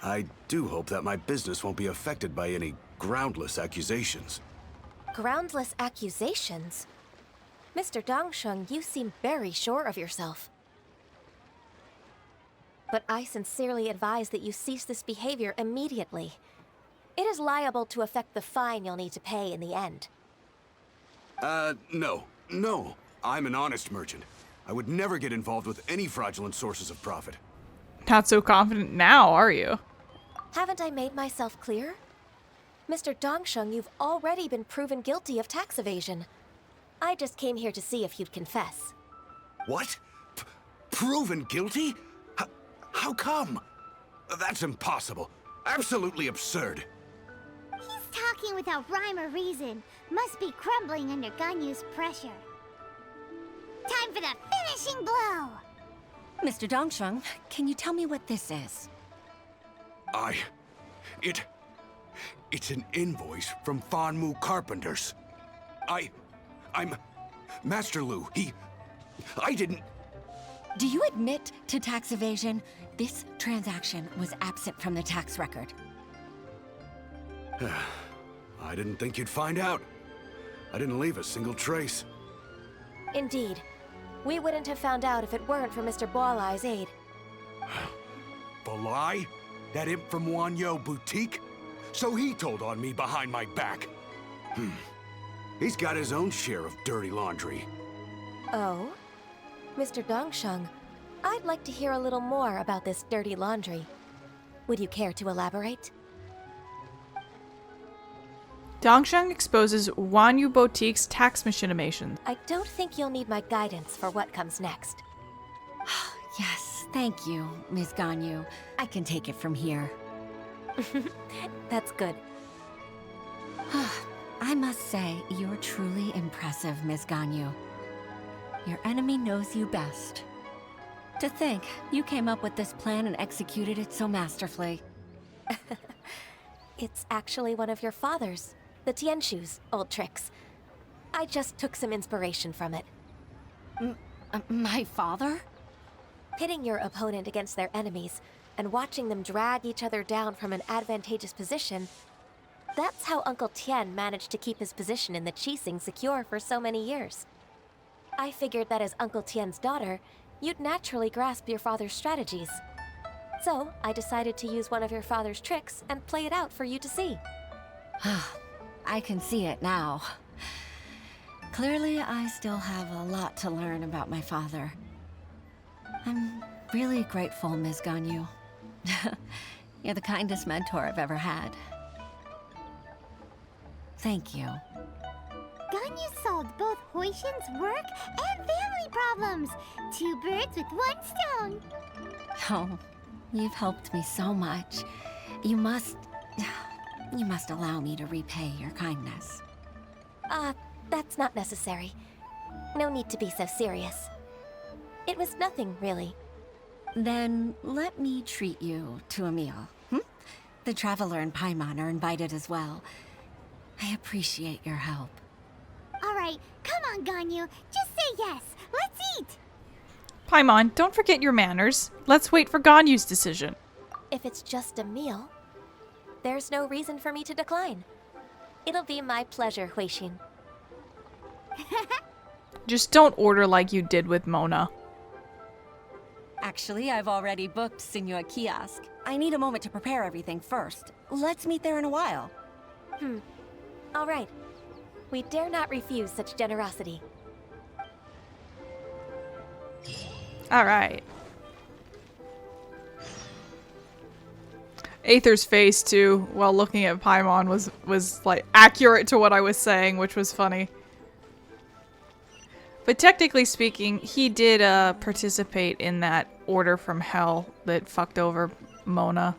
I do hope that my business won't be affected by any groundless accusations. Groundless accusations? Mr. Dongsheng, you seem very sure of yourself. But I sincerely advise that you cease this behavior immediately. It is liable to affect the fine you'll need to pay in the end. No. No. I'm an honest merchant. I would never get involved with any fraudulent sources of profit. Not so confident now, are you? Haven't I made myself clear? Mr. Dongsheng, you've already been proven guilty of tax evasion. I just came here to see if you'd confess. What? Proven guilty? How come? That's impossible. Absolutely absurd. He's talking without rhyme or reason. Must be crumbling under Ganyu's pressure. Time for the finishing blow! Mr. Dongsheng, can you tell me what this is? It's an invoice from Fanmu Carpenters. I'm Master Lu. I didn't... Do you admit to tax evasion? This transaction was absent from the tax record. I didn't think you'd find out. I didn't leave a single trace. Indeed. We wouldn't have found out if it weren't for Mr. Boalai's aid. Balai? That imp from Wanyo Boutique? So he told on me behind my back. He's got his own share of dirty laundry. Oh? Mr. Dongsheng, I'd like to hear a little more about this dirty laundry. Would you care to elaborate? Dongsheng exposes Wanyu Boutique's tax machinations. I don't think you'll need my guidance for what comes next. Yes, thank you, Ms. Ganyu. I can take it from here. That's good. I must say, you're truly impressive, Ms. Ganyu. Your enemy knows you best. To think, you came up with this plan and executed it so masterfully. It's actually one of your father's, the Tianshu's, old tricks. I just took some inspiration from it. My father? Pitting your opponent against their enemies and watching them drag each other down from an advantageous position. That's how Uncle Tian managed to keep his position in the Qixing secure for so many years. I figured that as Uncle Tian's daughter, you'd naturally grasp your father's strategies. So, I decided to use one of your father's tricks and play it out for you to see. I can see it now. Clearly, I still have a lot to learn about my father. I'm really grateful, Ms. Ganyu. You're the kindest mentor I've ever had. Thank you. Ganyu solved both Huixin's work and family problems. 2 birds with 1 stone. Oh, you've helped me so much. You must allow me to repay your kindness. That's not necessary. No need to be so serious. It was nothing, really. Then let me treat you to a meal. The Traveler and Paimon are invited as well. I appreciate your help. Alright, come on, Ganyu. Just say yes. Let's eat! Paimon, don't forget your manners. Let's wait for Ganyu's decision. If it's just a meal, there's no reason for me to decline. It'll be my pleasure, Huixin. Just don't order like you did with Mona. Actually, I've already booked Senua Kiosk. I need a moment to prepare everything first. Let's meet there in a while. All right. We dare not refuse such generosity. All right. Aether's face, too, while looking at Paimon was like accurate to what I was saying, which was funny. But technically speaking, he did participate in that order from hell that fucked over Mona.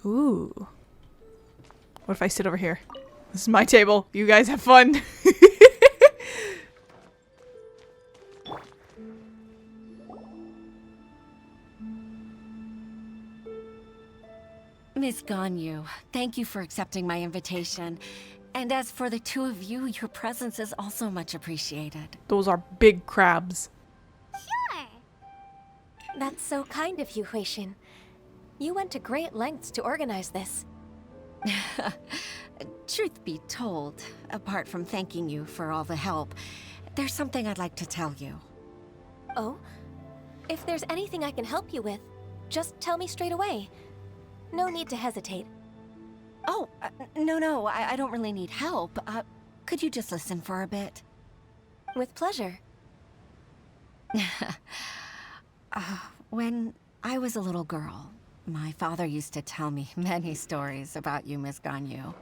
Ooh. What if I sit over here? This is my table. You guys have fun. Miss Ganyu, thank you for accepting my invitation. And as for the 2 of you, your presence is also much appreciated. Those are big crabs. Sure. That's so kind of you, Huixin. You went to great lengths to organize this. Truth be told, apart from thanking you for all the help, there's something I'd like to tell you. Oh? If there's anything I can help you with, just tell me straight away. No need to hesitate. Oh, no, I don't really need help. Could you just listen for a bit? With pleasure. When I was a little girl, my father used to tell me many stories about you, Miss Ganyu.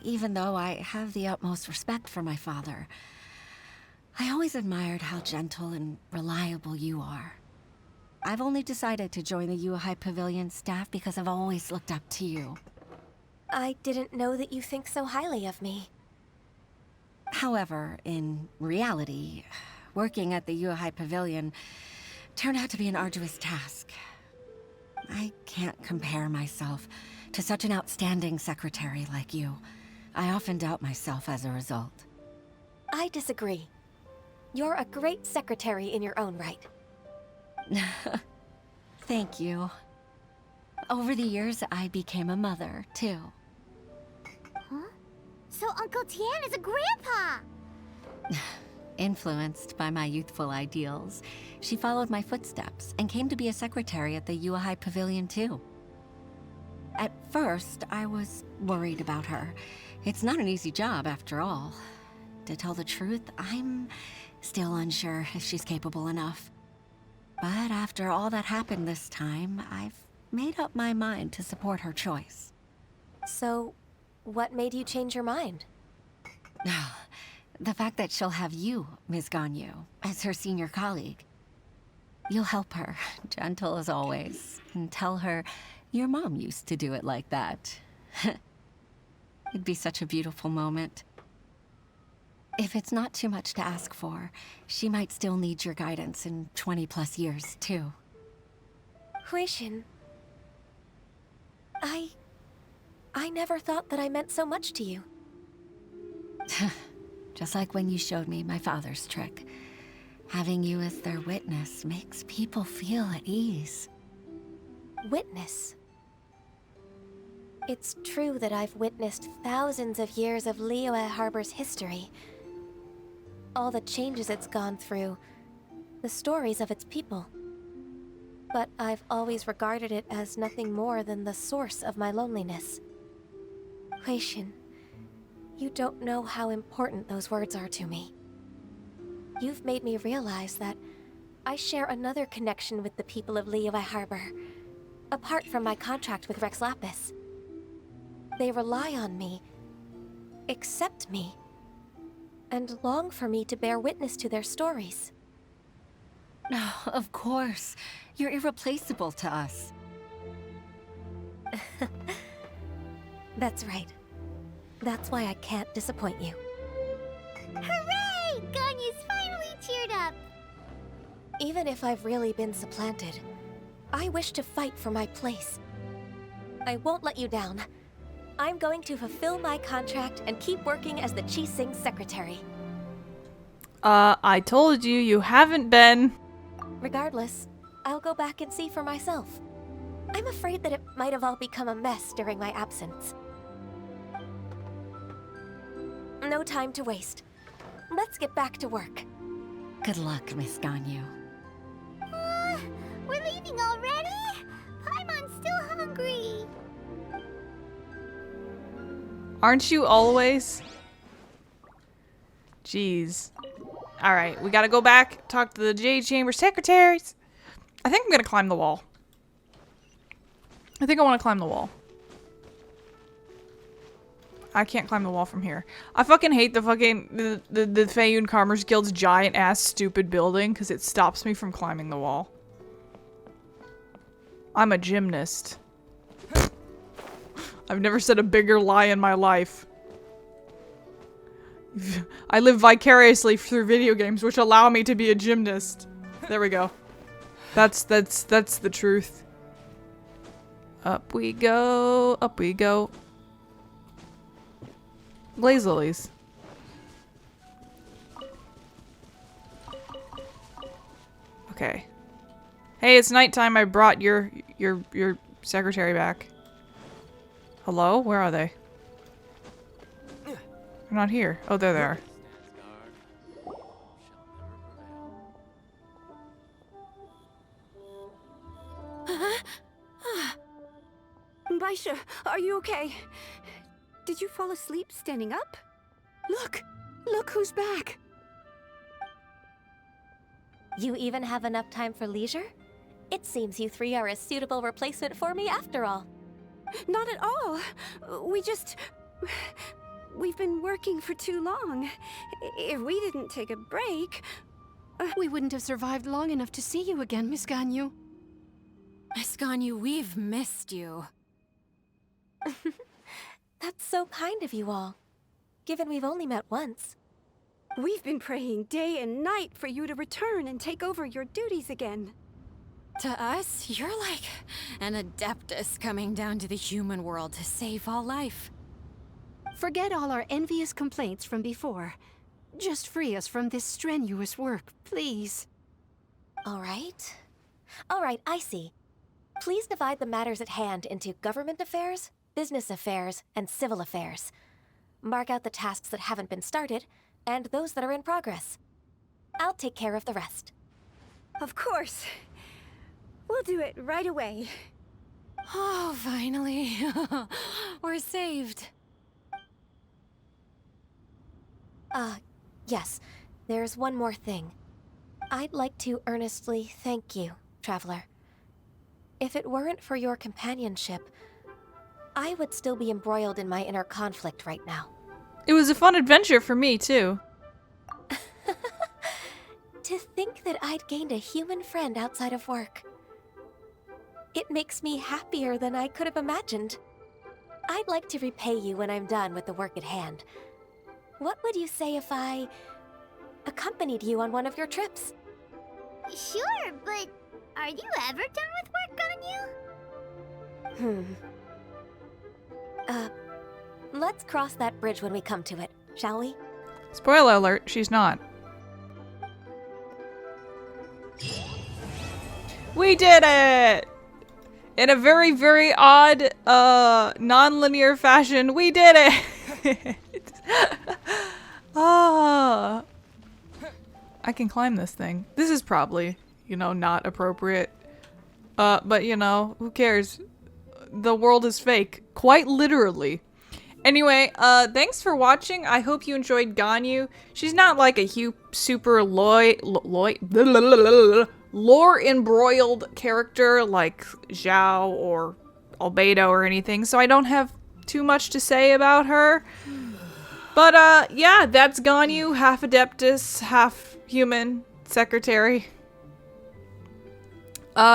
Even though I have the utmost respect for my father, I always admired how gentle and reliable you are. I've only decided to join the Jueyun Pavilion staff because I've always looked up to you. I didn't know that you think so highly of me. However, in reality, working at the Jueyun Pavilion turned out to be an arduous task. I can't compare myself to such an outstanding secretary like you. I often doubt myself as a result. I disagree. You're a great secretary in your own right. Thank you. Over the years, I became a mother, too. Huh? So Uncle Tian is a grandpa! Influenced by my youthful ideals, she followed my footsteps and came to be a secretary at the Jueyun Pavilion, too. At first, I was worried about her. It's not an easy job, after all. To tell the truth, I'm still unsure if she's capable enough. But after all that happened this time, I've made up my mind to support her choice. So, what made you change your mind? The fact that she'll have you, Ms. Ganyu, as her senior colleague. You'll help her, gentle as always, and tell her your mom used to do it like that. It'd be such a beautiful moment. If it's not too much to ask for, she might still need your guidance in 20+ years, too. Jueyun, I never thought that I meant so much to you. Just like when you showed me my father's trick. Having you as their witness makes people feel at ease. Witness? It's true that I've witnessed thousands of years of Liyue Habor's history. All the changes it's gone through, the stories of its people. But I've always regarded it as nothing more than the source of my loneliness. Jueyun, you don't know how important those words are to me. You've made me realize that I share another connection with the people of Liyue Habor, apart from my contract with Rex Lapis. They rely on me, accept me, and long for me to bear witness to their stories. Oh, of course. You're irreplaceable to us. That's right. That's why I can't disappoint you. Hooray! Ganyu's finally cheered up! Even if I've really been supplanted, I wish to fight for my place. I won't let you down. I'm going to fulfill my contract and keep working as the Qixing secretary. I told you, you haven't been. Regardless, I'll go back and see for myself. I'm afraid that it might have all become a mess during my absence. No time to waste. Let's get back to work. Good luck, Miss Ganyu. We're leaving already? Paimon's still hungry. Aren't you always? Jeez. Alright, we gotta go back, talk to the Jade Chamber secretaries. I think I'm gonna climb the wall. I think I want to climb the wall. I can't climb the wall from here. I fucking hate the fucking the Jueyun Karst Guild's giant ass stupid building because it stops me from climbing the wall. I'm a gymnast. I've never said a bigger lie in my life. I live vicariously through video games which allow me to be a gymnast. There we go. That's the truth. Up we go, up we go. Glaze lilies. Okay. Hey, it's nighttime. I brought your secretary back. Hello? Where are they? They're not here. Oh, there they are. Baisha, are you okay? Did you fall asleep standing up? Look! Look who's back! You even have enough time for leisure? It seems you three are a suitable replacement for me after all. Not at all. We've been working for too long. If we didn't take a break... We wouldn't have survived long enough to see you again, Miss Ganyu. Miss Ganyu, we've missed you. That's so kind of you all, given we've only met once. We've been praying day and night for you to return and take over your duties again. To us, you're like an adeptus coming down to the human world to save all life. Forget all our envious complaints from before. Just free us from this strenuous work, please. All right, I see. Please divide the matters at hand into government affairs, business affairs, and civil affairs. Mark out the tasks that haven't been started, and those that are in progress. I'll take care of the rest. Of course. We'll do it right away. Oh, finally. We're saved. Yes. There's one more thing. I'd like to earnestly thank you, Traveler. If it weren't for your companionship, I would still be embroiled in my inner conflict right now. It was a fun adventure for me, too. To think that I'd gained a human friend outside of work. It makes me happier than I could have imagined. I'd like to repay you when I'm done with the work at hand. What would you say if I accompanied you on one of your trips? Sure, but are you ever done with work, Ganyu? Let's cross that bridge when we come to it, shall we? Spoiler alert, she's not. We did it! In a very, very odd, non-linear fashion, we did it! Ah, I can climb this thing. This is probably, you know, not appropriate. But you know, who cares? The world is fake. Quite literally. Anyway, thanks for watching. I hope you enjoyed Ganyu. She's not like a super lore-embroiled character like Zhao or Albedo or anything, so I don't have too much to say about her. But, yeah, that's Ganyu, half Adeptus, half human secretary.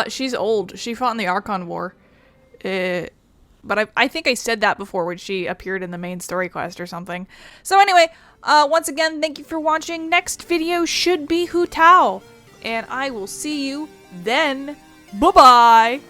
She's old. She fought in the Archon War. But I think I said that before when she appeared in the main story quest or something. So anyway, once again, thank you for watching. Next video should be Hu Tao. And I will see you then. Bye-bye!